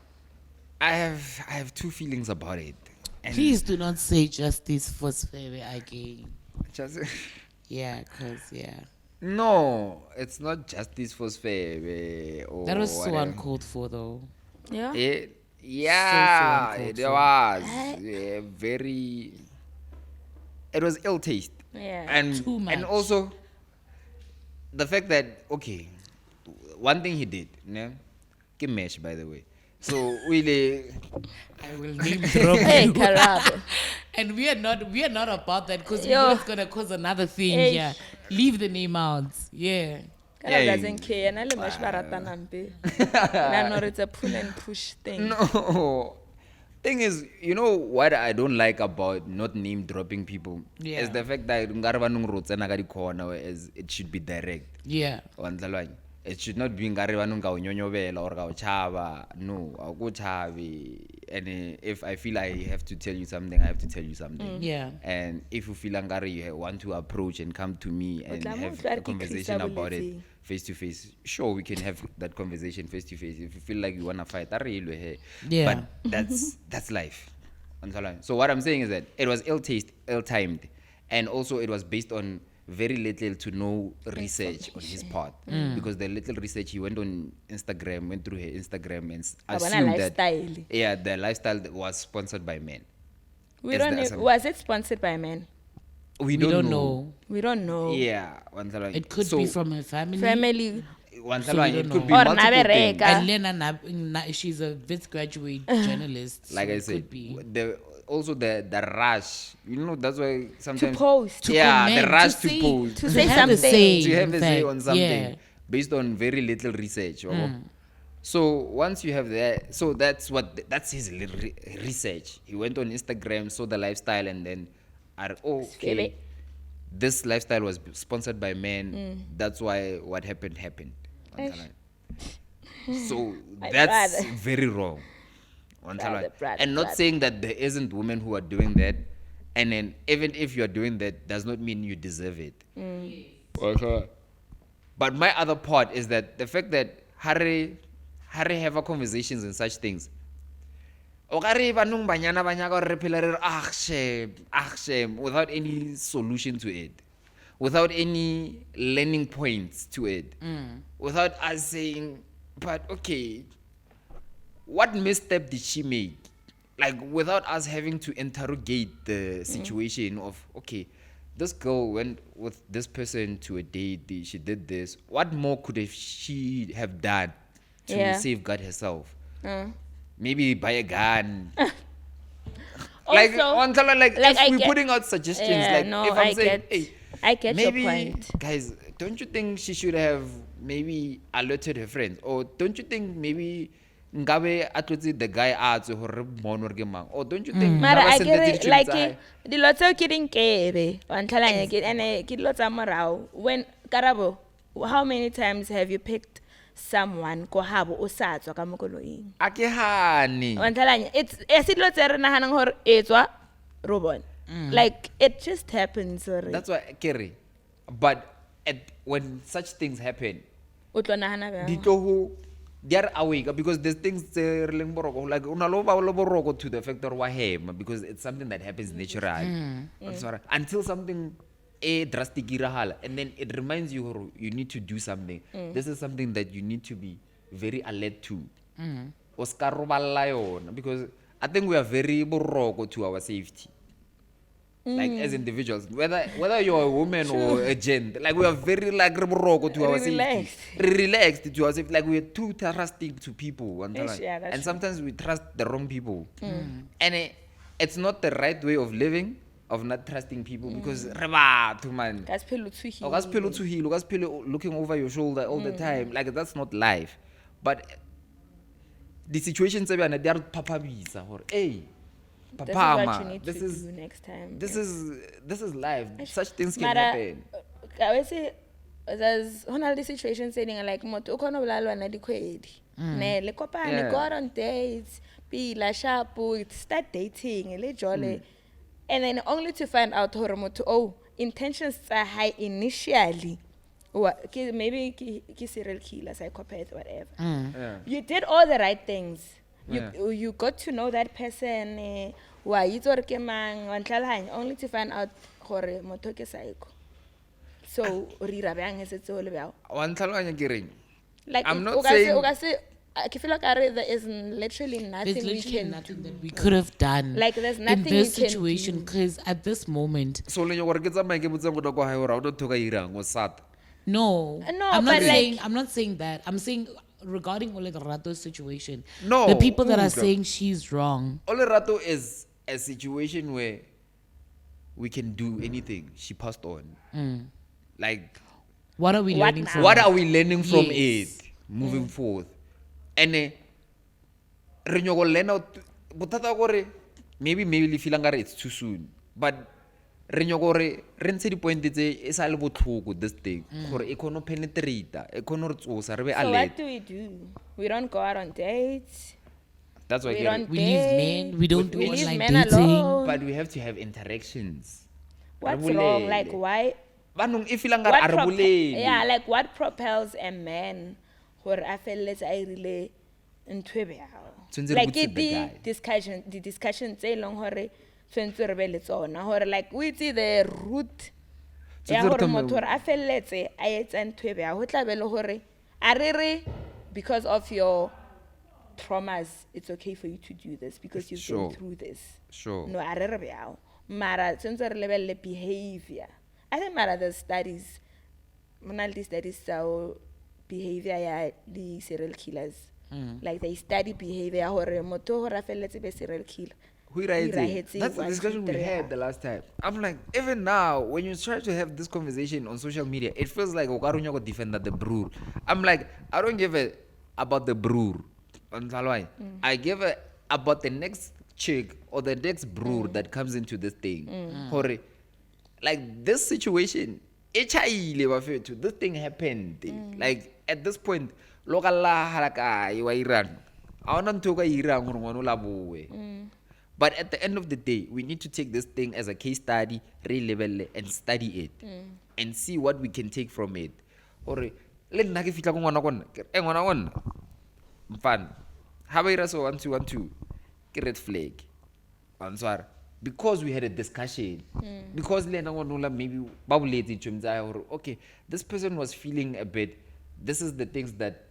S1: I have two feelings about it. And
S2: Please do not say justice for Sfebe again.
S1: just
S2: Yeah, cause yeah,
S1: no, it's not justice for Sfebe or
S2: that was so
S1: whatever.
S2: uncalled for though.
S3: Yeah.
S1: Yeah,
S2: uncalled
S1: it
S2: for.
S1: was very. It was ill taste,
S3: Yeah.
S1: and
S2: Too much.
S1: and also the fact that okay, one thing he did, yeah, give mesh by the way. So really,
S2: I will name drop
S3: Hey,
S2: you.
S3: Karabo.
S2: And we are not about that because
S3: Yo.
S2: it's gonna cause another thing
S3: Hey.
S2: here. Leave the name out. Yeah.
S3: Karabo
S1: Yeah.
S3: doesn't care. Nale mash barata nampe. Na no, it's a pull and push thing.
S1: no. Thing is, you know what I don't like about not name dropping people
S2: Yeah.
S1: is the fact that ngarba nung rotsena ka di corner whereas it should be direct.
S2: Yeah.
S1: It should not be ngari vanhu nga unyonyovela or nga uchava. No, akuchavi. And if I feel I have to tell you something, I have to tell you something.
S2: Yeah.
S1: And if you feel ngari you want to approach and come to me and
S3: tla mo
S1: have
S3: utlwa
S1: a
S3: re ke
S1: conversation about it
S3: Christabuletseng.
S1: face to face, sure we can have that conversation face to face. If you feel like you wanna fight,
S2: Yeah.
S1: but that's life. So what I'm saying is that it was ill-timed, and also it was based on very little to no research on his part. Because the little research he went on Instagram, went through her Instagram and
S3: Abona
S1: assumed that
S3: lifestyle.
S1: the lifestyle was sponsored by men.
S3: We
S1: Is
S3: don't
S1: that
S3: know.
S1: some-
S3: Was it sponsored by men?
S1: We
S2: don't know.
S3: We don't know.
S1: Yeah,
S2: It could be from her family.
S3: Family.
S1: It
S2: don't
S1: could be
S3: know. Or
S1: multiple things.
S3: nabereka.
S2: And Lena, she's a Wits graduate journalist.
S1: Like
S2: so
S1: I
S2: it
S1: said,
S2: could be.
S1: the rush. You know, that's why sometimes
S3: post. To
S1: yeah, the
S2: comment,
S1: rush
S2: to
S1: to
S2: say-
S1: post.
S3: To say
S2: have a
S3: something.
S2: say,
S1: To have
S2: in
S1: a say
S2: fact.
S1: on something
S2: Yeah.
S1: based on very little research. So once you have that, so that's his research. He went on Instagram, saw the lifestyle, and then, okay, this lifestyle was sponsored by men. That's why what happened. So
S3: My
S1: that's
S3: brother.
S1: very wrong.
S3: Brother,
S1: And not
S3: brother.
S1: saying that there isn't women who are doing that, and then even if you are doing that, does not mean you deserve it. But my other part is that the fact that Harry have conversations and such things. Without any solution to it, without any learning points to it, without us saying, but okay, what misstep did she make? Like without us having to interrogate the situation of, okay, this girl went with this person to a date, she did this. What more could she have done to
S3: Yeah.
S1: safeguard herself? Maybe buy a gun. Like,
S3: Also,
S1: like
S3: like
S1: if
S3: I
S1: we're
S3: get-
S1: putting out suggestions,
S3: Yeah,
S1: like
S3: no,
S1: if I'm
S3: I
S1: saying,
S3: get-
S1: hey,
S3: I get
S1: maybe,
S3: your point.
S1: guys, don't you think she should have maybe alerted her friends? Or don't you think maybe ngabe atlotse the guy out or mono ke mang? Or don't you think
S3: Mara
S1: ngaba
S3: I
S1: sentetse
S3: get it,
S1: ditšhono
S3: like
S1: tsa hae?
S3: dilo tseo ke dinkebe wa ntlhalanya ke ene ke dilo tsa morao. When Karabo, how many times have you picked someone ko habo o sa tswa ka mo koloing?
S1: A ke hane.
S3: Wa ntlhalanya, it's se dilo tse re nahanang hore e tswa robot. Like it just happens. Sorry.
S1: That's why Kerry. But when such things happen,
S3: O tlo nahana bjang?
S1: ditloho they are awake because there's things like unaloba to the factor wa hema because it's something that happens naturally. Until something drastic irahala, and then it reminds you hore you need to do something. This is something that you need to be very alert to. Oscar roballa yona, because I think we are very boroko to our safety. Like as individuals, whether you're a woman or a gent, like we are very like boroko to our
S3: Relaxed.
S1: safety. Relaxed to our safety. Like we are too trusting to people.
S3: Yeah, that's
S1: And
S3: true.
S1: sometimes we trust the wrong people. And it's not the right way of living, of not trusting people because re batho, man.
S3: Ka se phele o tshohile.
S1: O ka se phele o tshohile, o ka se phele looking over your shoulder all the time. Like that's not life. But the situations they are phaphamisa hore hey
S3: This is what you
S1: papa
S3: need
S1: this
S3: to
S1: is
S3: do next time.
S1: this is life. Such things can
S3: Mara,
S1: happen.
S3: I would say there's one of the situations saying like motho o khona bolalwa na dikhwedi. Ne le kopane
S1: Yeah.
S3: go out on dates, be la sharp, start dating, le jolly. And then only to find out hore motho oh intentions are high initially. Maybe ki serial killer, psychopath, whatever.
S1: Yeah.
S3: You did all the right things.
S1: Yeah.
S3: You got to know that person. Why you talk mang only to find out gore motho ke psycho. So rira bang is it so lebao.
S1: Wa ntlhaloganya ke reng?
S3: Like
S1: I'm
S3: if
S1: not
S3: o ka se-
S1: saying-
S3: o ka se- I feel like there is literally nothing
S2: There's
S3: we
S2: literally
S3: can
S2: nothing
S3: do.
S2: that we could have done.
S3: Like, there's
S2: in
S3: nothing
S2: this
S3: we can
S2: situation
S3: do.
S2: because at this moment,
S1: So le gore ke tsamaye ke botsa ngwana kwa hae hore ha o tlo thoka irang o sata.
S2: no,
S3: No,
S2: I'm not
S3: but
S2: saying
S3: like-
S2: I'm not saying that. I'm saying regarding Olerato's situation,
S1: No,
S2: the people that are
S1: Uga.
S2: saying she's wrong.
S1: Olerato is a situation where we can do anything. She passed on. Like
S2: What are we
S3: What
S2: learning
S3: now?
S2: from?
S1: what are we learning from
S2: Yes.
S1: it moving forward? And re nyoko learn bothata gore maybe le feel ngare it's too soon, but re nyoko gore re ntshe di-point tse e sa le botlhoko this thing gore e kgone go penetrata e kgone go re tsosa re be
S3: So what
S1: alert.
S3: do? We don't go out on dates.
S1: That's why
S3: We
S1: ke re-
S3: don't
S2: We leave
S3: date.
S2: men. We don't do
S3: We leave
S2: online
S3: men
S2: dating.
S3: alone.
S1: but we have to have interactions.
S3: What's
S1: Re
S3: wrong?
S1: bolele.
S3: Like why?
S1: Banong e feel ngare a re bolele.
S3: Yeah, like what propels a man gore a felletse a irile ntho e beao?
S1: Tshwantse re
S3: Like
S1: botse
S3: ke
S1: the guy.
S3: the discussion tse leng gore tshwantse re be le tsona gore like we itse the root ya
S1: Tshwantse re
S3: gore
S1: thome-
S3: motho gore a felletse a etsa ntho e beao go tla be le gore a re re because of your traumas it's okay for you to do this because you've
S1: Sure.
S3: been through this.
S1: Sure.
S3: No, a re re beao. Mara tshwantse re lebelle behavior. I think mara the studies mona le di-studies tsa behavior ya the serial killers. Like they study behavior gore motho gore a felletse be serial killer.
S1: Who
S3: Ho
S1: irahetse?
S3: irahetse
S1: That's the
S3: 1, 2,
S1: discussion we
S3: 3,
S1: had the last time. I'm like, even now, when you try to have this conversation on social media, it feels like Okarunya got defended the brewer. I'm like, I don't give a about the brewer. I give a about the next chick or the next brewer that comes into this thing. Hore, like this situation, this thing happened. Like at this point, local haraka wa Iran. I want to Iran. But at the end of the day, we need to take this thing as a case study, re-level it, and study it, and see what we can take from it. Or le nna ke fitla ko ngwana kwana, ke re, ngwana kwana, mfana, ha ba ira so 1 2 1 2, ke red flag. Answer. Because we had a discussion, because le nna ngwana maybe ba boletse ntho tsa hore okay, this person was feeling a bit, this is the things that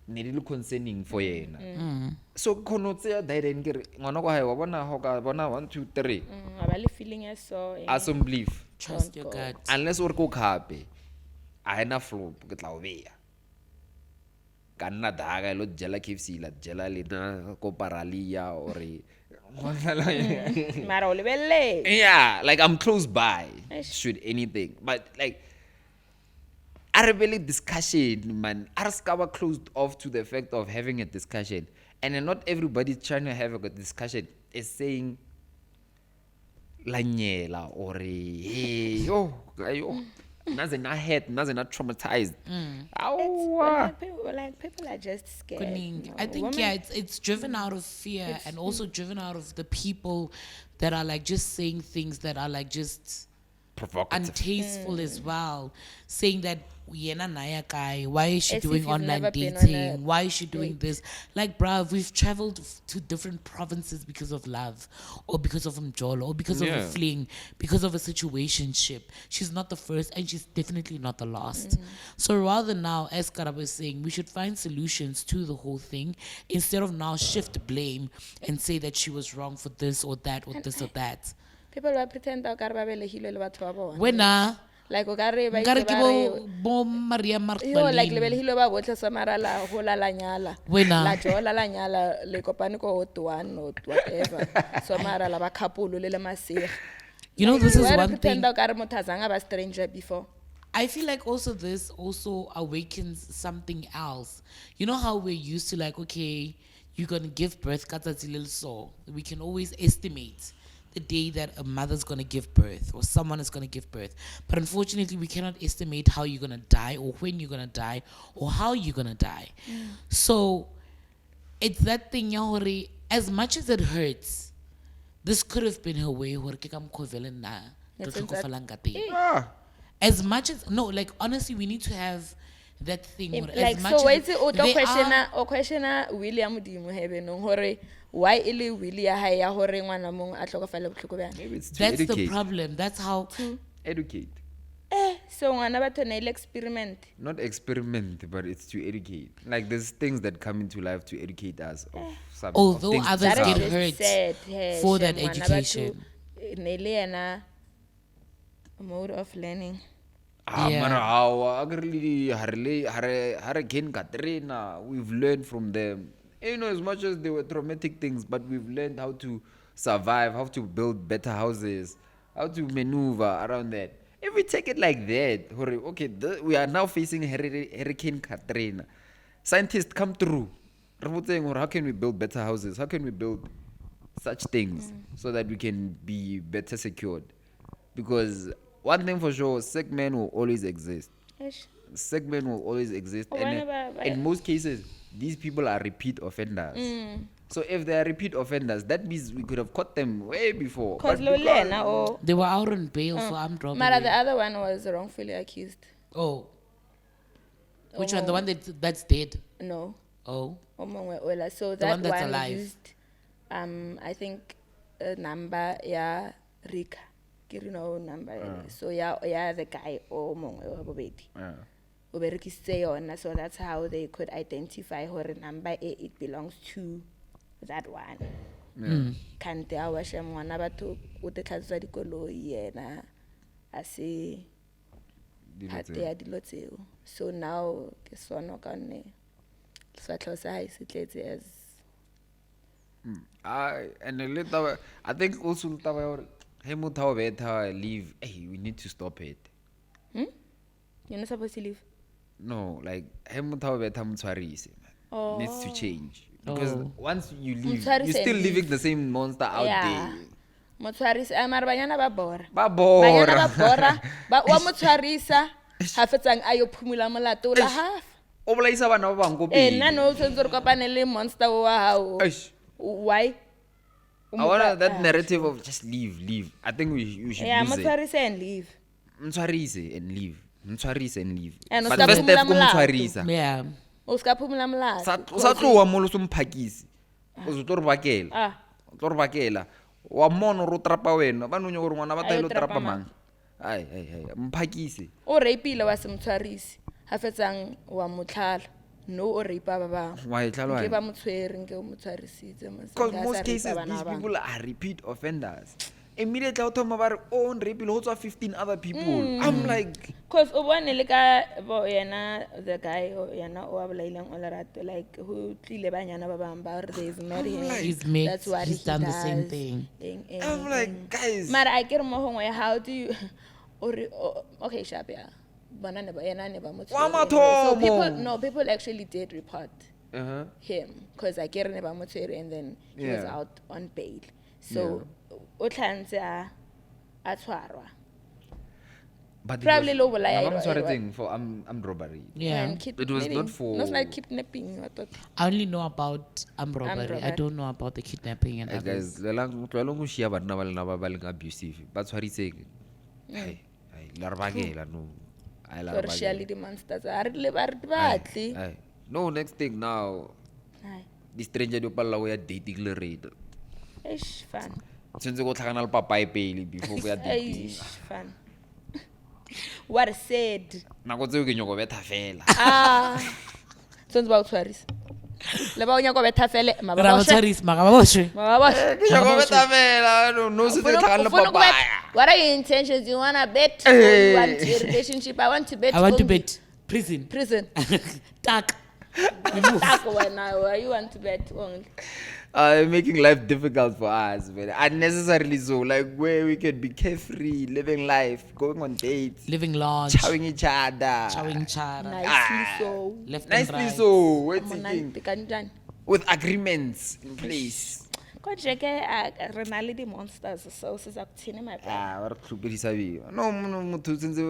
S1: needed concerning for yena. So kono tse da ire ngere ngwana kwa hae wa bona ho ka bona 1 2 3
S3: Aba le feeling ya so.
S1: assume belief
S2: Trust your gut.
S1: unless o re ko khape a ena flow ke tla o beya ka nna daga lo jela KFC la jela le na ko paralia or
S3: Mara o lebelle.
S1: yeah, like I'm close by
S3: Eish.
S1: should anything, but like I really discussion, man. I closed off to the fact of having a discussion, and then not everybody trying to have a good discussion is saying lanyela or hey yo naze na hurt, naze na traumatized. Awa.
S3: People are just scared.
S2: Kuning.
S3: you
S2: I
S3: know.
S2: think
S3: Women-
S2: yeah, it's driven out of fear and also driven out of the people that are like just saying things that are like just
S1: provocative.
S2: untasteful as well, saying that yena naya guy, why is she
S3: As if
S2: doing
S3: you've
S2: online
S3: never been on a
S2: dating? Why is she doing this? Like, bruh, we've traveled to different provinces because of love, or because of umjolo, or because of a
S1: Yeah.
S2: fling, because of a situationship. She's not the first, and she's definitely not the last. So rather now, as Karabo is saying, we should find solutions to the whole thing instead of now shift blame and say that she was wrong for this or that or this or that.
S3: People will pretend that ba belegilwe le batho ba bona.
S2: Wena,
S3: Like o ka re ba
S2: nkare
S3: itse
S2: ke
S3: ba re
S2: bo Maria
S3: yo like
S2: Magdalene.
S3: le belegilwe ba botlhe samara la hola la nyala.
S2: Wena.
S3: La jola la nyala le kopane ko hot one or whatever. Samara la ba couple le masig.
S2: You know, this is
S3: Why
S2: one thing.
S3: pretend that ka re motho a zanga ba stranger before?
S2: I feel like also this also awakens something else. You know how we're used to like, okay, you're gonna give birth, so we can always estimate the day that a mother's gonna give birth or someone is gonna give birth. But unfortunately, we cannot estimate how you're gonna die or when you're gonna die or how you're gonna die. So it's that thing, Yahori, as much as it hurts, this could have been her way. Hore ke ka mokgwa vele nna re
S3: It's that-
S2: tlhokofalang ka teng.
S1: Ah,
S2: As much as no, like honestly, we need to have that thing. Where
S3: Like
S2: as much
S3: so
S2: as
S3: wait o tlo
S2: they
S3: questiona William Dimo heaven hore why ile Willie ya hae ya hore ngwana mong a tlhokafale botlhoko bana.
S1: maybe it's to
S2: that's the
S1: educate.
S2: problem. That's how.
S1: Educate.
S3: So ngwana batho na ile experiment.
S1: Not experiment, but it's to educate. Like there's things that come into life to educate us of some.
S2: Although
S1: of things to
S2: others
S3: That
S1: come.
S2: get
S3: is
S2: hurt
S3: sad, hey,
S2: for that
S3: shame, ngwana
S2: education.
S3: batho, ne ile yena mode of learning.
S1: Ah,
S2: Yeah.
S1: mara how Hurricane Katrina, we've learned from them. You know, as much as they were traumatic things, but we've learned how to survive, how to build better houses, how to maneuver around that. If we take it like that, okay, we are now facing Hurricane Katrina. Scientists come through. How can we build better houses? How can we build such things so that we can be better secured? Because one thing for sure, sick men will always exist.
S3: Eish.
S1: Sick men will always exist.
S3: Oh,
S1: And
S3: whenever-
S1: in most cases, these people are repeat offenders. So if they are repeat offenders, that means we could have caught them way before.
S3: Cause
S1: But
S3: lo
S1: because-
S3: lena or
S2: They were out on bail for armed robbery.
S3: mara the other one was wrongfully accused.
S2: Oh, which one? The one that's dead.
S3: No.
S2: Oh,
S3: Omongwe Ola. So
S2: The
S3: that
S2: one that's
S3: one
S2: alive.
S3: used I think a number ya Rika. Kirino number. So ya the guy omongwe wa bobedi.
S1: Yeah.
S3: O berekisitse yona, so that's how they could identify her number it belongs to that one. Kante a wa sha ngwana batho o te tlhatswa dikoloi yena a se hate ya dilo tseo. So now ke sono ka nne swatlho sa hae se tletse as
S1: And a little, I think also hey, motho ha o betha leave. Hey, we need to stop it.
S3: you're not supposed to leave.
S1: No, like hey, motho ha o betha motshwarise, man. Needs to change. Because
S2: Oh.
S1: once you leave,
S3: Motshwarise
S1: you're still
S3: and
S1: leaving
S3: leave.
S1: the same monster out there.
S3: Motshwarisa mara banyana ba bora.
S1: Ba
S3: Banyana ba
S1: bora.
S3: bora ba wa motshwarisa ha fetsang a yo phumula molato la half.
S1: O bolaisa bana ba bang ko
S3: Nna
S1: pele.
S3: no tshwantse re kopane le monster wa hao.
S1: Eish.
S3: Why?
S1: I want that narrative of just leave. I think we should
S3: Yeah,
S1: use it.
S3: motshwarisa and leave.
S1: Mtshwarise and leave. Mtshwarise and leave.
S3: And
S1: But
S3: uska
S1: first step ko
S3: phumula molato.
S1: motshwarisa.
S2: yeah.
S3: O ska phumula molato.
S1: O sa tloa mo lo se mphakisi. O se tlo re bakela.
S3: Ah.
S1: O tlo re bakela. Wa mona ro trapa wena. Ba nonye gore ngwana ba
S3: Ayo
S1: taelo
S3: trapa
S1: trapa
S3: mang?
S1: mang. Ai, mphakisi.
S3: O rapeile wa se motshwarisi. Ha fetsang wa motlhala. No o rape ba bang.
S1: Wa e tlhalwa.
S3: Ke ba motshwere nke o motshwarisitse mo.
S1: Because most cases these people are repeat offenders. Immediately out of my own rape, lots of 15 other people. I'm like,
S3: Cause o bone le ka bo yena the guy o yena o abolaileng Olerato like who tlile banyana ba bang ba re they've met him.
S2: He's made.
S3: That's what
S2: He's
S3: he
S2: done the
S3: does.
S2: same thing.
S1: I'm like, guys.
S3: Mara I get mo hongwe how do you okay sharp yeah. Bona ne ba yena ne ba motho.
S1: Wa
S3: So
S1: mathomo.
S3: people actually did report
S1: Uh-huh.
S3: him because I get ne ba motho and then he was
S1: Yeah.
S3: out on bail. So o tlantse a tshwarwa.
S1: But it
S3: Probably
S1: was-
S3: low bolaya
S1: I'm
S3: ero-
S1: sorry
S3: ero-
S1: thing for armed robbery.
S2: Yeah.
S3: And
S1: It was not for-
S3: Not like kidnapping. I thought.
S2: I only know about robbery. I
S3: robbery.
S2: don't know about the kidnapping and
S1: Hey
S2: others.
S1: guys, tloelang go shia banna ba lena ba leng abusive. Ba tshwariseng. Hey, la re bakela no. Ai la re bakela.
S3: Reality monsters. Are le ba re batli.
S1: Ai. No, next thing now.
S3: Hai.
S1: Di stranger di palla go ya dating le rate.
S3: Eish fun.
S1: Tshwantse go tlhakana le papaye pele before go ya dating.
S3: Eish fun. What a said.
S1: Nako tseo ke nyoko betha fela.
S3: Sonze ba o tshwarisa. Le ba o nyako betha fele
S2: Ra ba
S3: mababoshe.
S2: tshwarisa makababoshe.
S3: Mababoshe.
S1: Ke nyoko betha fela no se te tlhakana le papaya.
S3: What are your intentions? You want to bet or you want a relationship? I want to bet.
S2: I want to
S3: only.
S2: bet prison.
S3: Prison.
S2: Tak.
S3: Tako wena, why you want to bet only?
S1: Making life difficult for us, man. Unnecessarily so. Like where we can be carefree, living life, going on dates,
S2: Living large.
S1: chowing each other.
S2: Chowing chara.
S3: Nicely so.
S2: Left and
S1: Nicely
S2: right.
S1: so. What's
S3: Monate
S1: thinking?
S3: kanjani?
S1: With agreements in place.
S3: Konje ke re na le di monsters so se za kuthini my brother.
S1: Wa re tlhopedisa beng. No motho tsentse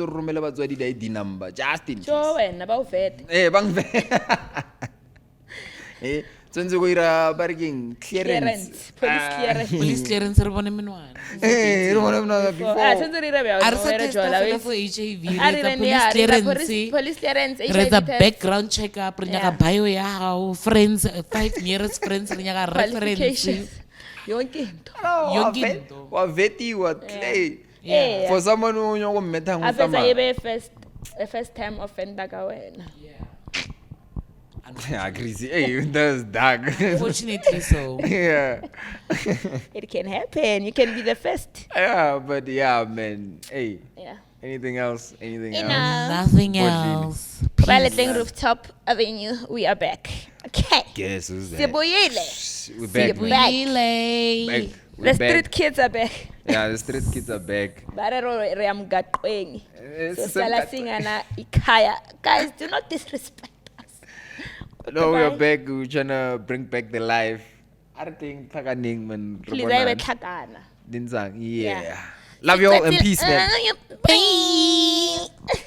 S1: re romele batswadi di ID number just in case.
S3: Jo wena ba o vet.
S1: Bang ve. Tsentse go ira ba re keng clearance.
S3: Police clearance.
S2: Police clearance re bone menwana.
S1: Re bona mna before.
S3: Senze re be
S2: A re sa testa fela for HIV.
S3: Are
S2: Re
S3: re
S2: police clearance.
S3: police clearance
S2: Re
S3: HIV
S2: tsa
S3: test.
S2: background check up re nyaka bio ya hao friends 5 nearest friends re nyaka
S3: Qualifications.
S2: reference.
S3: Yonke into.
S2: Yonke into.
S1: Wa vetiwa clay.
S3: Yeah.
S1: For someone who nyoko mmetha
S3: After
S1: ngutama.
S3: ibe first time offender ka wena.
S1: Cobrizi. Hey, that's dark.
S2: Fortunately so.
S1: Yeah.
S3: It can happen. You can be the first.
S1: Yeah, but yeah, man. Hey,
S3: Yeah.
S1: anything else? Anything else?
S2: Nothing
S1: What
S2: else.
S3: Valeting Rooftop Avenue, we are back. Okay.
S1: Guess who's that?
S3: Sibuyile.
S1: We're back, man.
S3: Back.
S2: Really?
S1: Back.
S3: The
S1: We're
S3: street
S1: back.
S3: kids are back.
S1: Yeah, the street kids are back.
S3: Bare re am gatweni.
S1: It's
S3: So
S1: so
S3: sala
S1: bad.
S3: singana ikaya. Guys, do not disrespect us.
S1: No, we're
S3: Goodbye.
S1: back. We're trying to bring back the life. I think Taganing, man.
S3: Please I be tlhakana.
S1: Dinsang. Yeah. Love you all and peace, man.
S3: Bye.